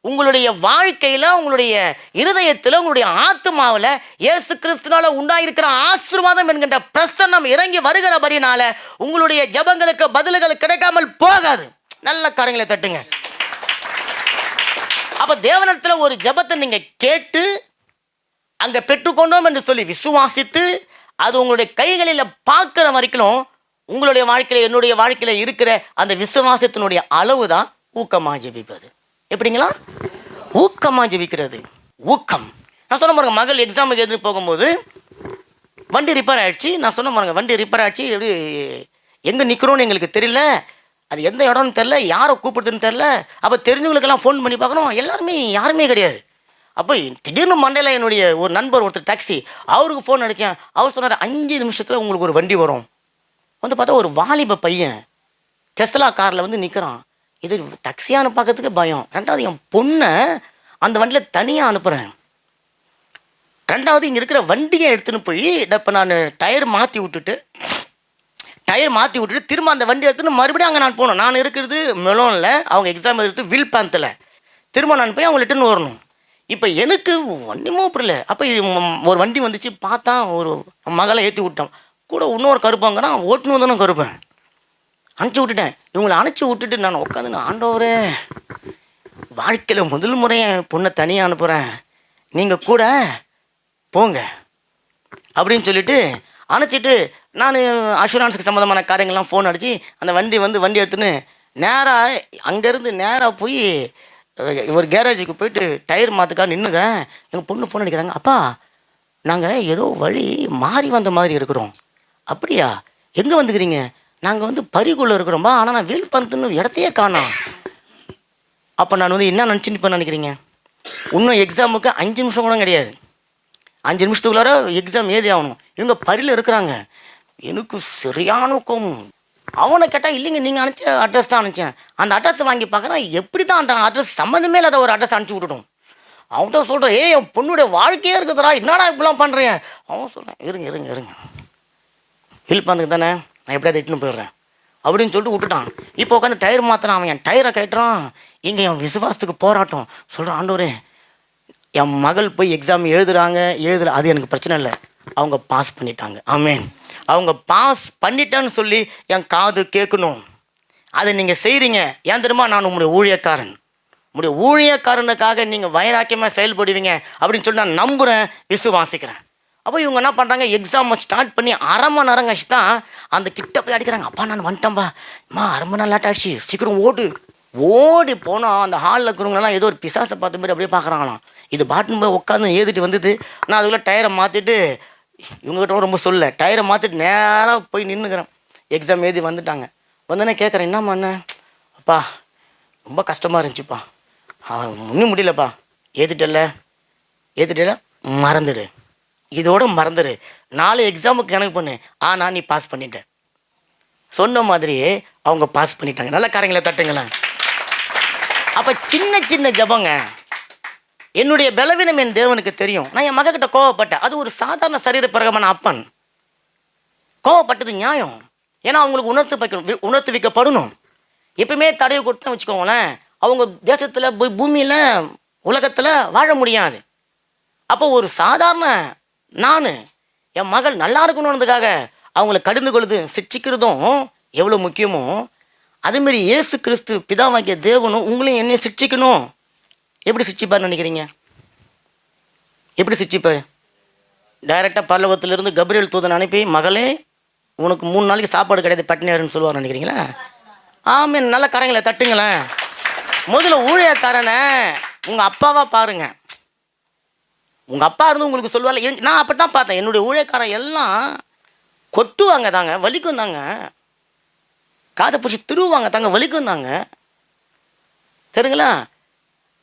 உங்களுடைய வாழ்க்கையில, உங்களுடைய இருதயத்தில், உங்களுடைய ஆத்மாவில் இயேசு கிறிஸ்துனால உண்டாயிருக்கிற ஆசீர்வாதம் என்கின்ற பிரசன்னம் இறங்கி வருகிறபடினால உங்களுடைய ஜெபங்களுக்கு பதில்கள் கிடைக்காமல் போகாது. நல்ல காரியங்களை தட்டுங்க. அப்ப தேவனிடத்தில் ஒரு ஜெபத்தை நீங்க கேட்டு அங்க பெற்றுக்கொண்டோம் என்று சொல்லி விசுவாசித்து அது உங்களுடைய கைகளில் பார்க்கிற வரைக்கும் உங்களுடைய வாழ்க்கையில, என்னுடைய வாழ்க்கையில இருக்கிற அந்த விசுவாசத்தினுடைய அளவு தான் ஊக்கமா ஜெபிப்பது. எப்படிங்களா? ஊக்கமா ஜெபிக்கிறது. ஊக்கம். நான் சொன்ன பாருங்க, மகள் எக்ஸாமுக்கு எழுதி போகும்போது வண்டி ரிப்பேர் ஆயிடுச்சு. நான் சொன்ன பாருங்க, வண்டி ரிப்பேர் ஆயிடுச்சு, எப்படி எங்கே நிற்கிறோன்னு எங்களுக்கு தெரியல, அது எந்த இடம்னு தெரில, யாரை கூப்பிடுறதுன்னு தெரில. அப்போ தெரிஞ்சவங்களுக்கெல்லாம் ஃபோன் பண்ணி பார்க்கணும், யாருமே கிடையாது. அப்போ திடீர்னு மண்டையில் என்னுடைய ஒரு நண்பர் ஒருத்தர் டாக்ஸி, அவருக்கு ஃபோன் அடித்தேன். அவர் சொன்னார் 5 நிமிஷத்தில் உங்களுக்கு ஒரு வண்டி வரும். வந்து பார்த்தா ஒரு வாலிப பையன் டெஸ்லா காரில் வந்து நிற்கிறான். இது டாக்ஸியாக அனுப்பாக்கிறதுக்கு பயம். ரெண்டாவது என் பொண்ணை அந்த வண்டியில் தனியாக அனுப்புகிறேன். ரெண்டாவது இங்கே இருக்கிற வண்டியை எடுத்துன்னு போய் இப்போ நான் டயர் மாற்றி விட்டுட்டு திரும்ப அந்த வண்டி எடுத்துன்னு மறுபடியும் அங்கே நான் போகணும். நான் இருக்கிறது மெலோனில், அவங்க எக்ஸாம் எடுத்து வில் பேந்தில். திரும்ப நான் போய் அவங்க ரிட்டர்ன் வரணும். இப்போ எனக்கு ஒன்றுமோ புரியல. அப்போ ஒரு வண்டி வந்துச்சு, பார்த்தா ஒரு மகளை ஏற்றி விட்டோம். கூட இன்னொரு கருப்பாங்கன்னா ஓட்டுன்னு வந்தாலும் கருப்பேன். அனுப்பிச்சி விட்டுட்டேன். இவங்களை அனுப்பிச்சி விட்டுட்டு நான் உட்காந்து, ஆண்டவரே வாழ்க்கையில் முதல் முறையை பொண்ணை தனியாக அனுப்புகிறேன், நீங்கள் கூட போங்க அப்படின்னு சொல்லிட்டு அனுப்பிச்சிட்டு நான் அஷூரன்ஸுக்கு சம்மந்தமான காரியங்கள்லாம் ஃபோன் அடித்து அந்த வண்டி எடுத்துன்னு நேராக அங்கேருந்து நேராக போய் ஒரு கேரேஜுக்கு போயிட்டு டயர் மாற்றுக்காக நின்றுக்கிறேன். எங்கள் பொண்ணு ஃபோன் அடிக்கிறாங்க, அப்பா நாங்கள் ஏதோ வழி மாறி வந்த மாதிரி இருக்கிறோம். அப்படியா, எங்கே வந்துக்கிறீங்க? நாங்கள் வந்து பரிக்குள்ளே இருக்கிறோம்பா, ஆனால் நான் வீல் பந்துன்னு இடத்தையே காணோம். அப்போ நான் வந்து என்ன நினச்சின்னு இப்போ நினைக்கிறீங்க? இன்னும் எக்ஸாமுக்கு 5 நிமிஷம் கூட கிடையாது. 5 நிமிஷத்துக்குள்ளார எக்ஸாம் ஏதி ஆகணும். இவங்க பரியில் இருக்கிறாங்க. எனக்கு சரியான கோவம். அவனை கேட்டால், இல்லைங்க நீங்கள் அனுப்பிச்ச அட்ரஸ் தான் அனுப்பிச்சேன். அந்த அட்ரஸ் வாங்கி பார்க்குறேன், எப்படி தான் அட்ரஸ் சம்மந்தமே இல்லாத ஒரு அட்ரஸ் அனுப்பிச்சி விட்டுட்டோம். அவன்கிட்ட சொல்கிறேன், என் பொண்ணுடைய வாழ்க்கையே இருக்குதுடா, என்னடா இப்படிலாம் பண்ணுறேன். அவன் சொல்கிறேன், இருங்க ஹெல்ப் பண்ணுங்க தானே, நான் எப்படியாவது இட்டுன்னு போயிடுறேன் அப்படின்னு சொல்லிட்டு விட்டுட்டான். இப்போ உட்காந்து டயர் மாற்றினான். அவன் என் டயரை கட்டுறான். இங்கே என் விசுவாசத்துக்கு போராட்டம். சொல்கிறான், ஆண்டவரே என் மகள் போய் எக்ஸாம் எழுதலை, அது எனக்கு பிரச்சனை இல்லை, அவங்க பாஸ் பண்ணிட்டாங்க. ஆமேன். அவங்க பாஸ் பண்ணிட்டேன்னு சொல்லி என் காது கேட்கணும். அதை நீங்கள் செய்கிறீங்க. ஏன் தெரியுமா? நான் உங்களுடைய ஊழியக்காரனுக்காக நீங்கள் வைராக்கியமாக செயல்படுவீங்க அப்படின்னு சொல்லி நான் நம்புகிறேன், விசுவாசிக்கிறேன். அப்போ இவங்க என்ன பண்ணுறாங்க, எக்ஸாமை ஸ்டார்ட் பண்ணி 1/2 மணி நேரம் கழிச்சு தான் அந்த கிட்ட போய் அடிக்கிறாங்க. அப்பா நான் வந்துட்டேன்பா, அம்மா 1/2 மணி நேரம் லேட் ஆகிடுச்சு, சீக்கிரம் ஓடி போனால் அந்த ஹாலில் இருக்கிறவங்களெல்லாம் ஏதோ ஒரு பிசாசை பார்த்த மாதிரி அப்படியே பார்க்குறாங்களாம். இது பாட்டுன்னு போய் உட்காந்து ஏறிட்டு வந்தது. நான் அதுக்குள்ளே டயரை மாற்றிட்டு, இவங்ககிட்ட ரொம்ப சொல்ல, டயரை மாற்றிட்டு நேராக போய் நின்றுக்கிறேன். எக்ஸாம் எழுதி வந்துட்டாங்க. வந்தோடனே கேட்குறேன், என்னம்மா அண்ணன்? அப்பா ரொம்ப கஷ்டமாக இருந்துச்சுப்பா, ஒன்றும் முடியலப்பா. ஏற்றுட்டல மறந்துடு, இதோட மறந்துடு, 4 எக்ஸாமுக்கு கணக்கு பண்ணு, ஆனால் நீ பாஸ் பண்ணிட்ட. சொன்ன மாதிரியே அவங்க பாஸ் பண்ணிட்டாங்க. நல்ல காரியங்களை தட்டுங்களேன். அப்போ சின்ன ஜபங்க. என்னுடைய பலவீனம் என் தேவனுக்கு தெரியும். நான் என் மகக்கிட்ட கோவப்பட்டேன். அது ஒரு சாதாரண சரீர பிரகமான அப்பன். கோவப்பட்டது நியாயம். ஏன்னா அவங்களுக்கு உணர்த்து வைக்கப்படணும். எப்பவுமே தடவை கொடுத்தா வச்சுக்கோங்களேன், அவங்க தேசத்தில் பூமியில் உலகத்தில் வாழ முடியாது. அப்போ ஒரு சாதாரண நான் என் மகள் நல்லா இருக்கணுன்றதுக்காக அவங்கள கடிந்து கொள்ளுது சிக்ஷிக்கிறதும் எவ்வளோ முக்கியமோ, அதேமாரி இயேசு கிறிஸ்து பிதாவாகிய தேவனும் உங்களையும் என்னையும் சிக்ஷிக்கணும். எப்படி சிக்ஷிப்பார் நினைக்கிறீங்க? எப்படி சிக்ஷிப்பார்? டைரெக்டாக பரலோகத்திலிருந்து கபிரியேல் தூதன் அனுப்பி, மகளே உனக்கு 3 நாளைக்கு சாப்பாடு கிடையாது, பட்டினியாருன்னு சொல்லுவார் நினைக்கிறீங்களா? ஆமீன். நல்ல கரங்களை தட்டுங்களேன். முதல்ல ஊழியக்காரனை உங்கள் அப்பாவாக பாருங்க. உங்கள் அப்பா இருந்து உங்களுக்கு சொல்லுவாள். நான் அப்படி தான் பார்த்தேன். என்னுடைய ஊழியக்காரன் எல்லாம் கொட்டுவாங்க தாங்க, வலிக்கும் தாங்க, காதை பிடிச்சி திருவுவாங்க தாங்க, வலிக்கும் தாங்க. தெரியுங்களா?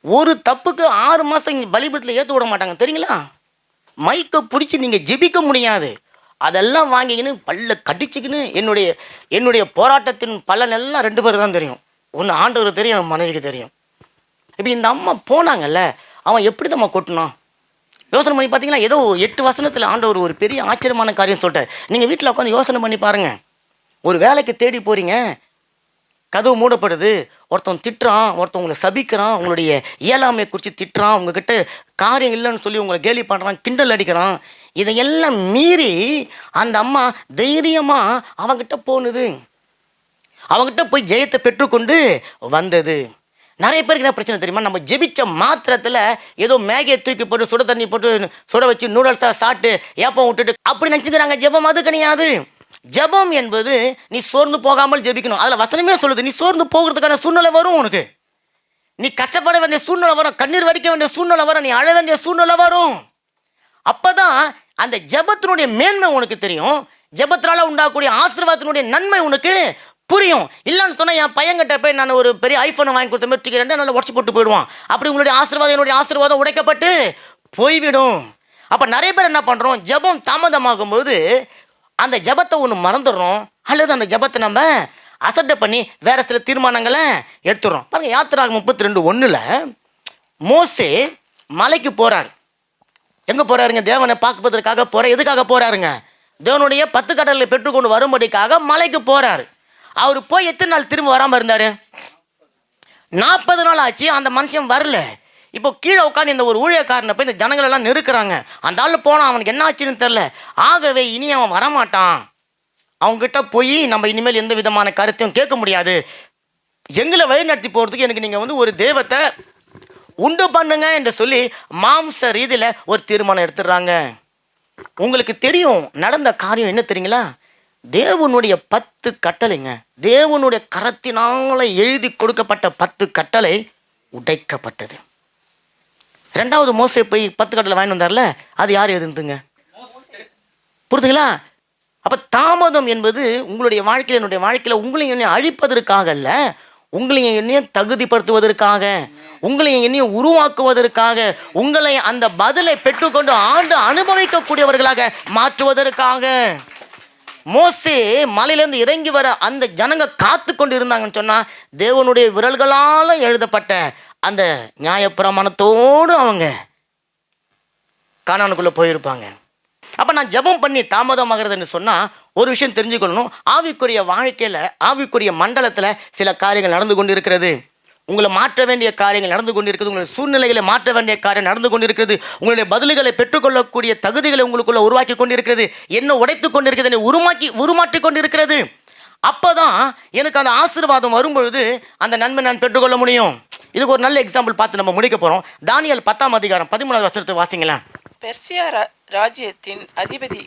ஒரு தப்புக்கு 6 மாதம் இங்கே பலிபீடத்தில் ஏற்ற விட மாட்டாங்க. தெரியுங்களா? மைக்கை பிடிச்சி நீங்கள் ஜெபிக்க முடியாது. அதெல்லாம் வாங்கிக்கின்னு பல்ல கடிச்சிக்கின்னு என்னுடைய போராட்டத்தின் பலன் எல்லாம் 2 பேர் தான் தெரியும். ஒன்று ஆண்டவருக்கு தெரியும், அவன் மனைவிக்கு தெரியும். இப்போ இந்த அம்மா போனாங்கல்ல, அவன் எப்படி தான் கொட்டினான் யோசனை பண்ணி பார்த்தீங்களா? ஏதோ 8 வசனத்தில் ஆண்டவர் ஒரு பெரிய ஆச்சரியமான காரியம் சொல்லிட்டார். நீங்கள் வீட்டில் உட்காந்து யோசனை பண்ணி பாருங்கள். ஒரு வேலைக்கு தேடி போகிறீங்க, கதவு மூடப்படுது, ஒருத்தன் திட்டுறான், ஒருத்தன் உங்களை சபிக்கிறான், உங்களுடைய இயலாமையை குறித்து திட்டுறான், உங்ககிட்ட காரியம் இல்லைன்னு சொல்லி உங்களை கேலி பண்ணுறான், கிண்டல் அடிக்கிறான். இதையெல்லாம் மீறி அந்த அம்மா தைரியமாக அவங்கிட்ட போனது, அவங்ககிட்ட போய் ஜெயத்தை பெற்றுக்கொண்டு வந்தது. நிறைய பேருக்கு என்ன பிரச்சனை தெரியுமா? நம்ம ஜெபிச்ச மாத்திரத்தில் ஏதோ மேகியை தூக்கி போட்டு சுட தண்ணி போட்டு சுட வச்சு நூடல்ஸாக சாப்பிட்டு ஏப்பம் விட்டுட்டு அப்படி நினச்சிக்கிறாங்க. ஜெபம் அது கிடையாது. ஜெபம் என்பது நீ சோர்ந்து போகாமல் ஜெபிக்கணும். அதில் வசனமே சொல்லுது, நீ சோர்ந்து போகிறதுக்கான சூழ்நிலை வரும், உனக்கு நீ கஷ்டப்பட வேண்டிய சூழ்நிலை வரும், கண்ணீர் வடிக்க வேண்டிய சூழ்நிலை வரும், நீ அழ வேண்டிய சூழ்நிலை வரும். அப்போ தான் அந்த ஜெபத்தினுடைய மேன்மை உனக்கு தெரியும். ஜெபத்தினால உண்டாகக்கூடிய ஆசீர்வாதத்தினுடைய நன்மை உனக்கு புரியும். இல்லைன்னு சொன்னால் என் பையன்கிட்ட போய் நான் ஒரு பெரிய ஐஃபோனை வாங்கி கொடுத்த மாதிரி தூக்கி 2 நாள் உடச்சி போட்டு போயிடுவான். அப்படி உங்களுடைய ஆசீர்வாதம் என்னுடைய ஆசீர்வாதம் உடைக்கப்பட்டு போய்விடும். அப்போ நிறைய பேர் என்ன பண்ணுறோம், ஜெபம் தாமதமாகும்போது அந்த ஜெபத்தை ஒன்று மறந்துடுறோம், அல்லது அந்த ஜெபத்தை நம்ம அசட்டை பண்ணி வேறு சில தீர்மானங்களை எடுத்துடுறோம். பாருங்கள், யாத்திராகமம் 32:1 மோசே மலைக்கு போகிறார். எங்கே போகிறாருங்க? தேவனை பார்ப்பதற்காக போகிறார். எதுக்காக போகிறாருங்க? தேவனுடைய 10 கட்டளைகளை பெற்றுக்கொண்டு வரும்படிக்காக மலைக்கு போகிறார். அவர் போய் எத்தனை நாள் திரும்ப வராமல் இருந்தார்? 40 நாள் ஆச்சு. அந்த மனுஷன் வரல. இப்போ கீழே உட்காந்து இந்த ஒரு ஊழியக்காரனை போய் இந்த ஜனங்களெல்லாம் நெருக்கிறாங்க. அந்த ஆள் போனால் அவனுக்கு என்ன ஆச்சுன்னு தெரில. ஆகவே இனி அவன் வரமாட்டான். அவங்ககிட்ட போய் நம்ம இனிமேல் எந்த விதமான கருத்தையும் கேட்க முடியாது. எங்களை வழிநடத்தி போகிறதுக்கு எனக்கு நீங்கள் ஒரு தெய்வத்தை உண்டு பண்ணுங்க என்று சொல்லி மாம்ச ரீதியில் ஒரு தீர்மானம் எடுத்துடுறாங்க. உங்களுக்கு தெரியும் நடந்த காரியம் என்ன தெரியுங்களா? தேவனுடைய 10 கட்டளைங்க, தேவனுடைய கரத்தினால எழுதி கொடுக்கப்பட்ட 10 கட்டளை உடைக்கப்பட்டது. 2வது மோசே போய் 10 கட்டளை வாங்கி வந்தார்ல, அது யார் எழுதுங்க? புரியுதுங்களா? அப்போ தாமதம் என்பது உங்களுடைய வாழ்க்கையில், என்னுடைய வாழ்க்கையில் உங்களையும் என்னையும் அழிப்பதற்காக அல்ல, உங்களையும் என்னையும் தகுதிப்படுத்துவதற்காக, உங்களையும் என்னையும் உருவாக்குவதற்காக, உங்களை அந்த பதிலை பெற்றுக்கொண்டு ஆண்டு அனுபவிக்கக்கூடியவர்களாக மாற்றுவதற்காக. மோசே மலையிலேருந்து இறங்கி வர அந்த ஜனங்க காத்து கொண்டு இருந்தாங்கன்னு சொன்னால், தேவனுடைய விரல்களால் எழுதப்பட்ட அந்த நியாயப்பிரமாணத்தோடு அவங்க கானானுக்குள்ளே போயிருப்பாங்க. அப்போ நான் ஜெபம் பண்ணி தாமதமாகிறதுன்னு சொன்னால் ஒரு விஷயம் தெரிஞ்சுக்கணும். ஆவிக்குரிய வாழ்க்கையில், ஆவிக்குரிய மண்டலத்தில் சில காரியங்கள் நடந்து கொண்டு இருக்கிறது. உங்களை மாற்ற வேண்டிய காரியங்கள் நடந்து கொண்டு இருக்குது. உங்களுடைய சூழ்நிலைகளை மாற்ற வேண்டிய காரியம் நடந்து கொண்டு இருக்கிறது. உங்களுடைய பதில்களை பெற்றுக்கொள்ளக்கூடிய தகுதிகளை உங்களுக்குள்ள உருவாக்கி கொண்டு இருக்கிறது. என்ன உடைத்து கொண்டு இருக்கிறது, என்னை உருமாற்றி கொண்டு இருக்கிறது. அப்போ தான் எனக்கு அந்த ஆசீர்வாதம் வரும்பொழுது அந்த நன்மை நான் பெற்றுக்கொள்ள முடியும். இதுக்கு ஒரு நல்ல எக்ஸாம்பிள் பார்த்து நம்ம முடிக்க போகிறோம். தானியேல் 10ஆம் அதிகாரம் 13வது வசனத்தை வாசிங்களேன். பெர்சியா ராஜ்யத்தின் அதிபதி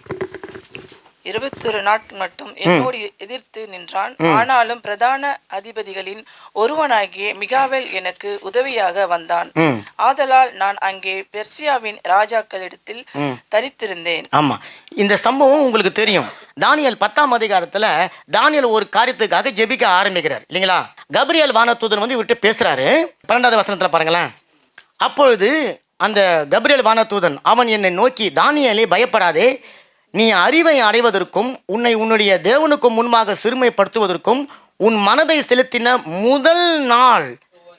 21 நாட்கள் மட்டும் என்னோடு எதிர்த்து நின்றான். ஆனாலும் பிரதான அதிபதிகளின் ஒருவனாகிய மிகாவேல் எனக்கு உதவியாக வந்தான். ஆதலால் நான் அங்கே பெர்சியாவின் ராஜாக்களிடத்தில் தரித்திருந்தேன். ஆமா, இந்த சம்பவம் உங்களுக்கு தெரியும். தானியேல் 10ஆம் அதிகாரத்துல தானியேல் ஒரு காரியத்துக்காக ஜெபிக்க ஆரம்பிக்கிறார் இல்லைங்களா? கபிரியேல் வானதூதன் இவர்கிட்ட பேசுறாரு. 12வது வசனத்துல பாருங்களேன். அப்பொழுது அந்த கபிரியேல் வானதூதன் அவன் என்னை நோக்கி, தானியேலே பயப்படாதே, நீ அறிவை அடைவதற்கும் உன்னை உன்னுடைய தேவனுக்கும் முன்பாக சிறுமைப்படுத்துவதற்கும் உன் மனதை செலுத்தின முதல் நாள்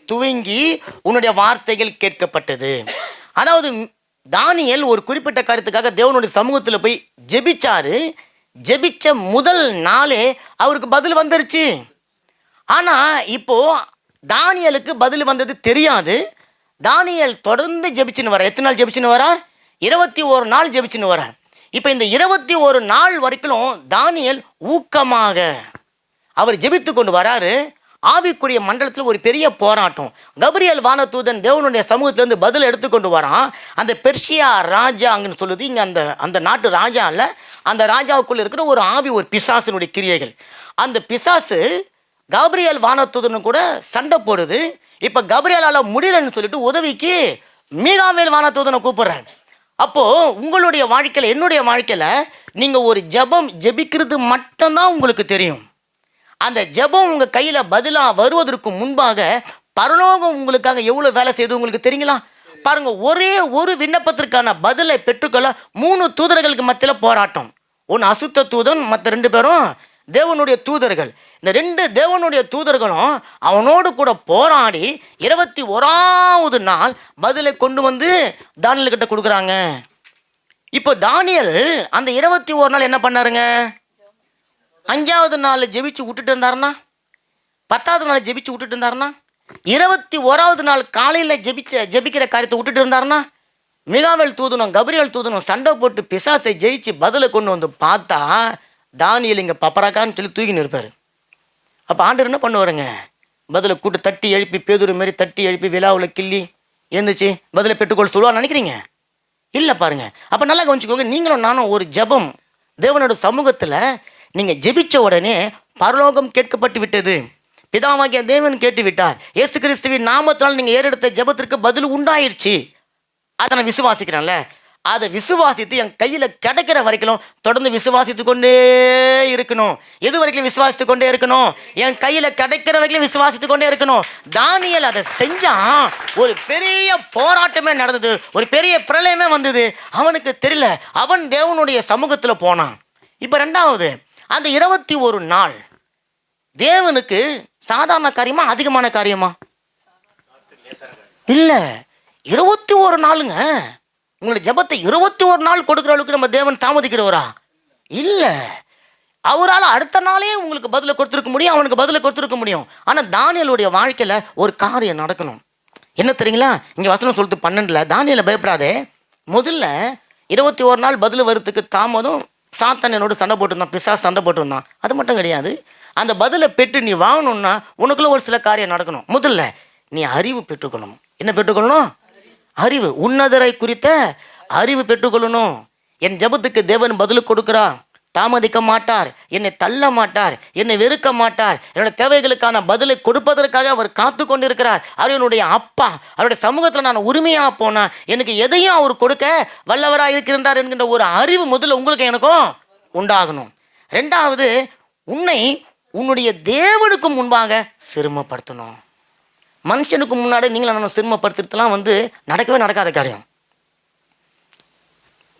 துவங்கி உன்னுடைய வார்த்தைகள் கேட்கப்பட்டது. அதாவது தானியேல் ஒரு குறிப்பிட்ட காரியத்துக்காக தேவனுடைய சமூகத்தில் போய் ஜெபிச்சாரு. ஜெபிச்ச முதல் நாளே அவருக்கு பதில் வந்துருச்சு. ஆனால் இப்போ தானியேலுக்கு பதில் வந்தது தெரியாது. தானியேல் தொடர்ந்து ஜெபிச்சுன்னு வரார். எத்தனை நாள் ஜெபிச்சுன்னு வரார்? 21 நாள் ஜெபிச்சுன்னு வரார். இப்போ இந்த 21 நாள் வரைக்கும் தானியேல் ஊக்கமாக அவர் ஜெபித்து கொண்டு வராரு. ஆவிக்குரிய மண்டலத்தில் ஒரு பெரிய போராட்டம். கபிரியேல் வானதூதன் தேவனுடைய சமூகத்திலேருந்து பதில் எடுத்துக்கொண்டு வரான். அந்த பெர்ஷியா ராஜா அங்கன்னு சொல்லுது, இங்கே அந்த நாட்டு ராஜா இல்லை, அந்த ராஜாவுக்குள்ளே இருக்கிற ஒரு ஆவி, ஒரு பிசாசினுடைய கிரியைகள். அந்த பிசாசு கபிரியேல் வானதூதனும் கூட சண்டை போடுது. இப்போ கபிரியேலால் முடியலன்னு சொல்லிட்டு உதவிக்கு மீகாவேல் வானதூதனை கூப்பிடுறாரு. அப்போது உங்களுடைய வாழ்க்கையில், என்னுடைய வாழ்க்கையில் நீங்கள் ஒரு ஜெபிக்கிறது மட்டும்தான் உங்களுக்கு தெரியும். அந்த ஜெபம் உங்கள் கையில் பதிலாக வருவதற்கு முன்பாக பரலோகம் உங்களுக்காக எவ்வளோ வேலை செய்து உங்களுக்கு தெரியுங்களா? பாருங்கள், ஒரே ஒரு விண்ணப்பத்திற்கான பதிலை பெற்றுக்கொள்ள 3 தூதர்களுக்கு மத்தியில் போராட்டம். ஒன்று அசுத்த தூதன், மற்ற 2 பேரும் தேவனுடைய தூதர்கள். இந்த 2 தேவனுடைய தூதர்களும் அவனோடு கூட போராடி 21வது நாள் பதிலை கொண்டு வந்து தானியேல் கிட்ட கொடுக்குறாங்க. இப்போ தானியேல் அந்த 21 நாள் என்ன பண்ணாருங்க? 5வது நாள் ஜெபிச்சு விட்டுட்டு இருந்தாருன்னா, 10வது நாள் ஜெபிச்சு விட்டுட்டு இருந்தாருன்னா, 21வது நாள் காலையில் ஜெபிக்கிற காரியத்தை விட்டுட்டு இருந்தாருன்னா, மிகாவேல் தூதனும் கபிரியேல் தூதனும் சண்டை போட்டு பிசாசை ஜெயிச்சு பதிலை கொண்டு வந்து பார்த்தா தானியேல் இங்கே பப்பராக்கான்னு சொல்லி தூக்கின்னு இருப்பார். அப்போ ஆண்டவர் என்ன பண்ணுவாருங்க? பதிலை கூட்டு தட்டி எழுப்பி, பேதுரு மாரி தட்டி எழுப்பி விழாவில் கிள்ளி எழுந்துச்சு பதிலை பெற்றுக்கொள்ள சொல்லுவான்னு நினைக்கிறீங்க? இல்லை. பாருங்க, அப்போ நல்லா கவனிச்சுக்கோங்க. நீங்களும் நானும் ஒரு ஜெபம் தேவனோட சமூகத்தில் நீங்கள் ஜெபிச்ச உடனே பரலோகம் கேட்கப்பட்டு விட்டது. பிதாவாகிய தேவன் கேட்டு விட்டார். இயேசு கிறிஸ்துவின் நாமத்தினால் நீங்கள் ஏறெடுத்த ஜெபத்திற்கு பதில் உண்டாயிடுச்சு. அதை நான் விசுவாசிக்கிறேன்ல, அதை விசுவாசித்து என் கையில் கிடைக்கிற வரைக்கும் தொடர்ந்து விசுவாசித்து கொண்டே இருக்கணும். எது வரைக்கும் விசுவாசித்து கொண்டே இருக்கணும்? என் கையில் கிடைக்கிற வரைக்கும் விசுவாசித்து கொண்டே இருக்கணும். தானியேல் அதை செஞ்சான். ஒரு பெரிய போராட்டமே நடந்தது, ஒரு பெரிய பிரளயமே வந்தது. அவனுக்கு தெரியல, அவன் தேவனுடைய சமூகத்தில் போனான். இப்போ 2வது, அந்த 21 நாள் தேவனுக்கு சாதாரண காரியமா, அதிகமான காரியமா? இல்லை, 21 நாளுங்க. உங்களுடைய ஜெபத்தை 21 நாள் கொடுக்குற அளவுக்கு நம்ம தேவன் தாமதிக்கிறவரா? இல்லை. அவரால் அடுத்த நாளே உங்களுக்கு பதிலை கொடுத்துருக்க முடியும், அவனுக்கு பதிலை கொடுத்துருக்க முடியும். ஆனால் தானியேலுடைய வாழ்க்கையில் ஒரு காரியம் நடக்கணும். என்ன தெரியுங்களா? இங்கே வசனம் சொல்லிட்டு 12 தானியேலை பயப்படாதே, முதல்ல 21 நாள் பதில் வரத்துக்கு தாமதம். சாத்தான் என்னோட சண்டை போட்டுருந்தான், பிசாசு சண்டை போட்டுருந்தான். அது மட்டும் கிடையாது, அந்த பதிலை பெற்று நீ வாங்கணும்னா உனக்குள்ள ஒரு சில காரியம் நடக்கணும். முதல்ல நீ அறிவு பெற்றுக்கணும். என்ன பெற்றுக்கொள்ளணும்? அறிவு. உன்னதரை குறித்த அறிவு பெற்றுக்கொள்ளணும். என் ஜெபத்துக்கு தேவன் பதில் கொடுக்கிறார், தாமதிக்க மாட்டார், என்னை தள்ள மாட்டார், என்னை வெறுக்க மாட்டார். என்னோட தேவைகளுக்கான பதிலை கொடுப்பதற்காக அவர் காத்து கொண்டு இருக்கிறார். அவர் என்னுடைய அப்பா. அவருடைய சமூகத்தில் நான் உரிமையாக போனால் எனக்கு எதையும் அவர் கொடுக்க வல்லவராக இருக்கின்றார் என்கின்ற ஒரு அறிவு முதல்ல உங்களுக்கு எனக்கும் உண்டாகணும். 2வது, உன்னை உன்னுடைய தேவனுக்கு முன்பாக சிறுமப்படுத்தணும். மனுஷனுக்கு முன்னாடி நீங்கள நான் சிறுமப்படுத்துறதுலாம் நடக்கவே நடக்காத காரியம்.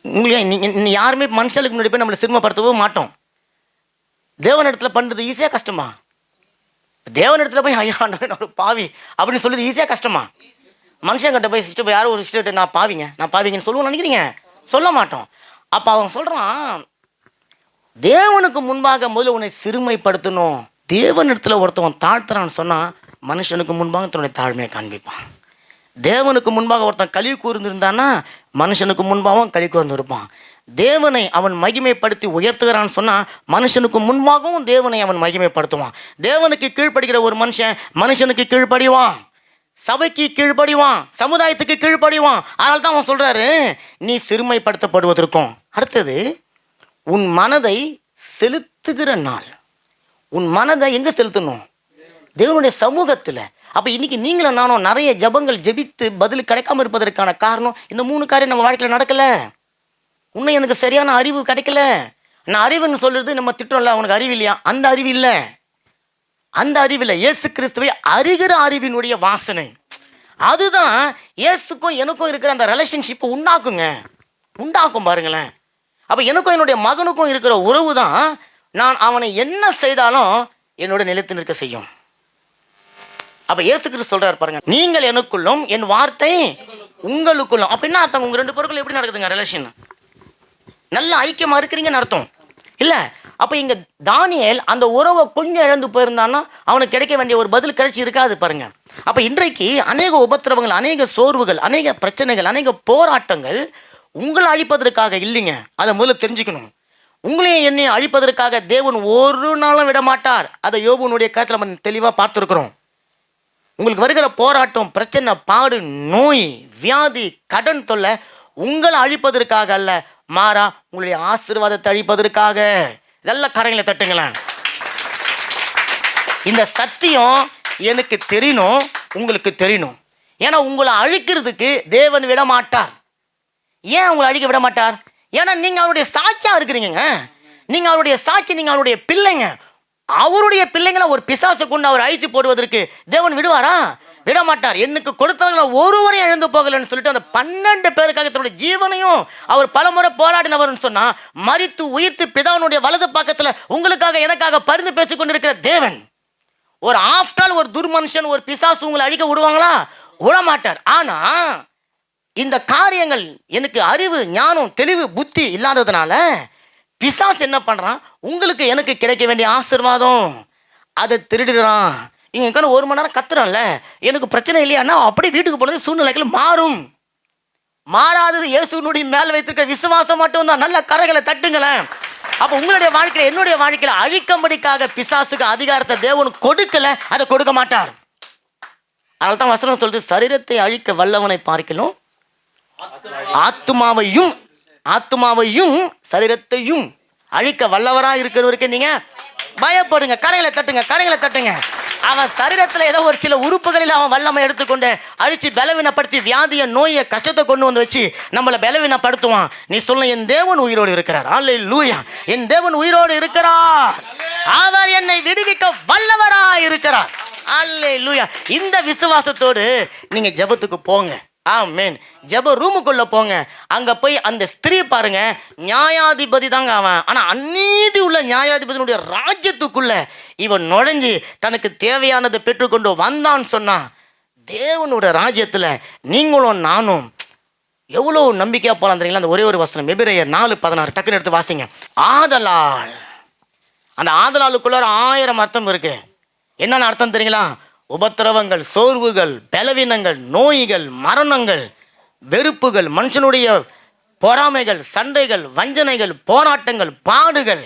உங்களுக்கு யாருமே மனுஷனுக்கு முன்னாடி போய் நம்மளை சிறுமப்படுத்தவே மாட்டோம். தேவனிடத்தில் பண்ணுறது ஈஸியாக கஷ்டமா? தேவனிடத்தில் போய் ஐயா நான் ஒரு பாவி அப்படின்னு சொல்லுறது ஈஸியாக கஷ்டமா? மனுஷங்கிட்ட போய் சிஸ்டர், யாரும் ஒரு சிஸ்டர்கிட்ட நான் பாவிங்கன்னு சொல்லுவோம் நினைக்கிறீங்க? சொல்ல மாட்டோம். அப்போ அவன் சொல்கிறான், தேவனுக்கு முன்பாக முதல்ல உன்னை சிறுமைப்படுத்தணும். தேவனிடத்தில் ஒருத்தவன் தாழ்த்துறான்னு சொன்னால் மனுஷனுக்கு முன்பாக தன்னுடைய தாழ்மையை காண்பிப்பான். தேவனுக்கு முன்பாக ஒருத்தன் கழி கூர்ந்திருந்தான்னா மனுஷனுக்கு முன்பாகவும் கழி கூர்ந்திருப்பான். தேவனை அவன் மகிமைப்படுத்தி உயர்த்துகிறான்னு சொன்னால் மனுஷனுக்கு முன்பாகவும் தேவனை அவன் மகிமைப்படுத்துவான். தேவனுக்கு கீழ்ப்படுகிற ஒரு மனுஷனுக்கு கீழ்ப்படிவான், சபைக்கு கீழ்ப்படிவான், சமுதாயத்துக்கு கீழ்ப்படிவான். அதனால தான் அவன் சொல்கிறாரு, நீ சிறுமைப்படுத்தப்படுவதற்கும். அடுத்தது, உன் மனதை செலுத்துகிற நாள். உன் மனதை எங்கே செலுத்தணும்? தேவனுடைய சமூகத்தில். அப்போ இன்றைக்கி நீங்களும் நானும் நிறைய ஜபங்கள் ஜெபித்து பதில் கிடைக்காம இருப்பதற்கான காரணம் இந்த 3 காரியம் நம்ம வாழ்க்கையில் நடக்கலை. இன்னும் எனக்கு சரியான அறிவு கிடைக்கல. நான் அறிவுன்னு சொல்கிறது நம்ம திட்டம்ல, அவனுக்கு அறிவு இல்லையா? அந்த அறிவு இல்லை, அந்த அறிவில் இயேசு கிறிஸ்துவை அறிகிற அறிவினுடைய வாசனை. அதுதான் இயேசுக்கும் எனக்கும் இருக்கிற அந்த ரிலேஷன்ஷிப்பை உண்டாக்கும் பாருங்களேன். அப்போ எனக்கும் என்னுடைய மகனுக்கும் இருக்கிற உறவு தான் நான் அவனை என்ன செய்தாலும் என்னோட நிலைத்து நிற்க செய்யும். அப்போ இயேசு கிறிஸ்து சொல்கிறார் பாருங்க, நீங்கள் எனக்குள்ளும் என் வார்த்தை உங்களுக்குள்ளும். அப்படின்னா அர்த்தம் உங்கள் 2 பேருக்குள்ள எப்படி நடக்குதுங்க ரிலேஷன்? நல்ல ஐக்கியமாக இருக்கிறீங்கன்னு அர்த்தம் இல்லை? அப்போ இங்கே தானியேல் அந்த உறவை கொஞ்சம் இழந்து போயிருந்தான்னா அவனுக்கு கிடைக்க வேண்டிய ஒரு பதில் கிடைச்சி இருக்காது பாருங்க. அப்போ இன்றைக்கு அநேக உபத்திரவங்கள், அநேக சோர்வுகள், அநேக பிரச்சனைகள், அநேக போராட்டங்கள் உங்களை அழிப்பதற்காக இல்லைங்க. அதை முதல்ல தெரிஞ்சுக்கணும். உங்களையும் என்னையும் அழிப்பதற்காக தேவன் ஒரு நாளும் விட மாட்டார். அதை யோபுனுடைய கருத்தில் நம்ம தெளிவாக பார்த்துருக்குறோம். உங்களுக்கு வருகிற போராட்டம், பிரச்சனை, பாடு, நோய், வியாதி, கடன் தொல்லை உங்களை அழிப்பதற்காக அல்ல, மாறா உங்களுடைய ஆசீர்வாதத்தை அழிப்பதற்காக. இதெல்லாம் கரங்களை தட்டுங்களேன். இந்த சத்தியம் எனக்கு தெரியணும், உங்களுக்கு தெரியணும். ஏன்னா உங்களை அழிக்கிறதுக்கு தேவன் விட மாட்டார். ஏன் உங்களை அழிக்க விட மாட்டார்? ஏன்னா நீங்கள் அவருடைய சாட்சியாக இருக்கிறீங்க. நீங்கள் அவருடைய சாட்சி, நீங்கள் அவருடைய பிள்ளைங்க. அவருடைய பிள்ளைங்களை ஒரு பிசாசை கொண்டு அவர் அழித்து போடுவதற்கு தேவன் விடுவாரா? விட மாட்டார். எனக்கு கொடுத்தவர்களை ஒருவரையும் இழந்து போகலன்னு சொல்லிட்டு அந்த 12 பேருக்காக தன்னுடைய ஜீவனையும் அவர் பலமுறை போராடினவர்னு சொன்னா, மரித்து உயிர்த்து பிதாவினுடைய வலது பக்கத்தில் உங்களுக்காக எனக்காக பரிந்து பேசிக் கொண்டிருக்கிற தேவன், ஒரு ஆஃப்டால் ஒரு துர்மனுஷன், ஒரு பிசாசு உங்களை அழிக்க விடுவாங்களா? விட மாட்டார். ஆனா இந்த காரியங்கள் எனக்கு அறிவு, ஞானம், தெளிவு, புத்தி இல்லாததுனால பிசாசு என்ன பண்றான்? உங்களுக்கு எனக்கு கிடைக்க வேண்டிய ஆசீர்வாதம் அதை திருடிடுறான். இங்க 1 மணி நேரம் கத்துறான்ல, எனக்கு பிரச்சனை இல்லையானா அப்படியே வீட்டுக்கு போனது சூழ்நிலைகள் மாறும். மாறாதது இயேசுனுடைய மேல் வைத்திருக்கிற விசுவாசம் மட்டும்தான். நல்ல கரங்களை தட்டுங்களேன். அப்போ உங்களுடைய வாழ்க்கையில், என்னுடைய வாழ்க்கையில் அழிக்கும்படிக்காக பிசாசுக்கு அதிகாரத்தை தேவன் கொடுக்கல, அதை கொடுக்க மாட்டார். அதனால தான் வசனம் சொல்றது, சரீரத்தை அழிக்க வல்லவனை பார்க்கலாம் ஆத்துமாவையும் சரீரத்தையும் அழிக்க வல்லவரா இருக்கிறவருக்கு நீங்க பயப்படுங்க. கரைகளை தட்டுங்க, கரைகளை தட்டுங்க. அவன் சரீரத்தில் ஏதோ ஒரு சில உறுப்புகளில் அவன் வல்லமை எடுத்துக்கொண்டு அழிச்சு பலவீனப்படுத்தி வியாதியை, நோயை, கஷ்டத்தை கொண்டு வந்து வச்சு நம்மளை பலவீனப்படுத்துவான். நீ சொல்ல, என் தேவன் உயிரோடு இருக்கிறார். அல்லேலூயா. என் தேவன் உயிரோடு இருக்கிறார். அவர் என்னை விடுவிக்க வல்லவரா இருக்கிறார். அல்லேலூயா. இந்த விசுவாசத்தோடு நீங்க ஜெபத்துக்கு போங்க. ஆமென். ஜெப ரூமுக்குள்ள போங்க. அங்க போய் அந்த ஸ்திரீ பாருங்க, நியாயாதிபதி தாங்க அவன். ஆனா அநீதி உள்ள நியாயாதிபதியினுடைய ராஜ்யத்துக்குள்ள இவன் நுழைஞ்சு தனக்கு தேவையானதை பெற்றுக்கொண்டு வந்தான்னு சொன்னா, தேவனோட ராஜ்யத்துல நீங்களும் நானும் எவ்வளோ நம்பிக்கையா போலாம் தெரியுங்களா? அந்த ஒரே ஒரு வசனம், எபிரேயர் 4:16 டக்குன்னு எடுத்து வாசிங்க. ஆதலால், அந்த ஆதலாலுக்குள்ள 1000 அர்த்தம் இருக்கு. என்னென்ன அர்த்தம் தெரியுங்களா? உபத்திரவங்கள், சோர்வுகள், பலவீனங்கள், நோய்கள், மரணங்கள், வெறுப்புகள், மனுஷனுடைய பொறாமைகள், சண்டைகள், வஞ்சனைகள், போராட்டங்கள், பாடுகள்,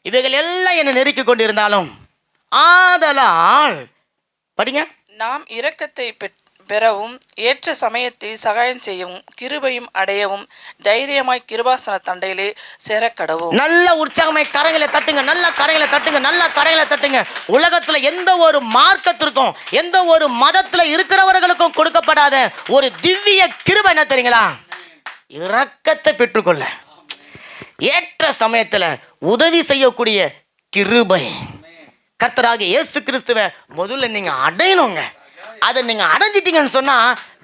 இவைகள் எல்லாம் என்னை நெருக்கி கொண்டிருந்தாலும், ஆதலால் படிங்க, நாம் இரக்கத்தை பெறவும் ஏற்ற சமயத்தில் சகாயம் செய்யவும் கிருபையும் அடையவும் தைரியமாய் கிருபாசன தண்டையிலே சேரக்கடவும். நல்ல உற்சாகமாய் கரங்களை தட்டுங்க, நல்ல கரங்களை தட்டுங்க, நல்ல கரங்களை தட்டுங்க. உலகத்துல எந்த ஒரு மார்க்கத்திற்கும், எந்த ஒரு மதத்துல இருக்கிறவர்களுக்கும் கொடுக்கப்படாத ஒரு திவ்ய கிருபை என்ன தெரியுங்களா? இரக்கத்தை பெற்றுக்கொள்ள, ஏற்ற சமயத்துல உதவி செய்யக்கூடிய கிருபை. கர்த்தராகிய இயேசு கிறிஸ்துவை முதல்ல நீங்க அடையணுங்க. அதை நீங்க அடைஞ்சிட்டீங்கன்னு சொன்னா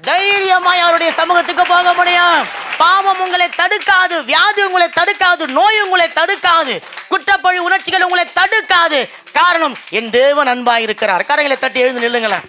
தைரியமாய் அவருடைய சமூகத்துக்கு போக முடியும். பாவம் உங்களை தடுக்காது, வியாதி உங்களை தடுக்காது, நோய் உங்களை தடுக்காது, குற்றப்பழி உணர்ச்சிகள் உங்களை தடுக்காது. காரணம், என் தேவன் அன்பாய் இருக்கிறார். கரங்களை தட்டி எழுந்து நில்லுங்களேன்.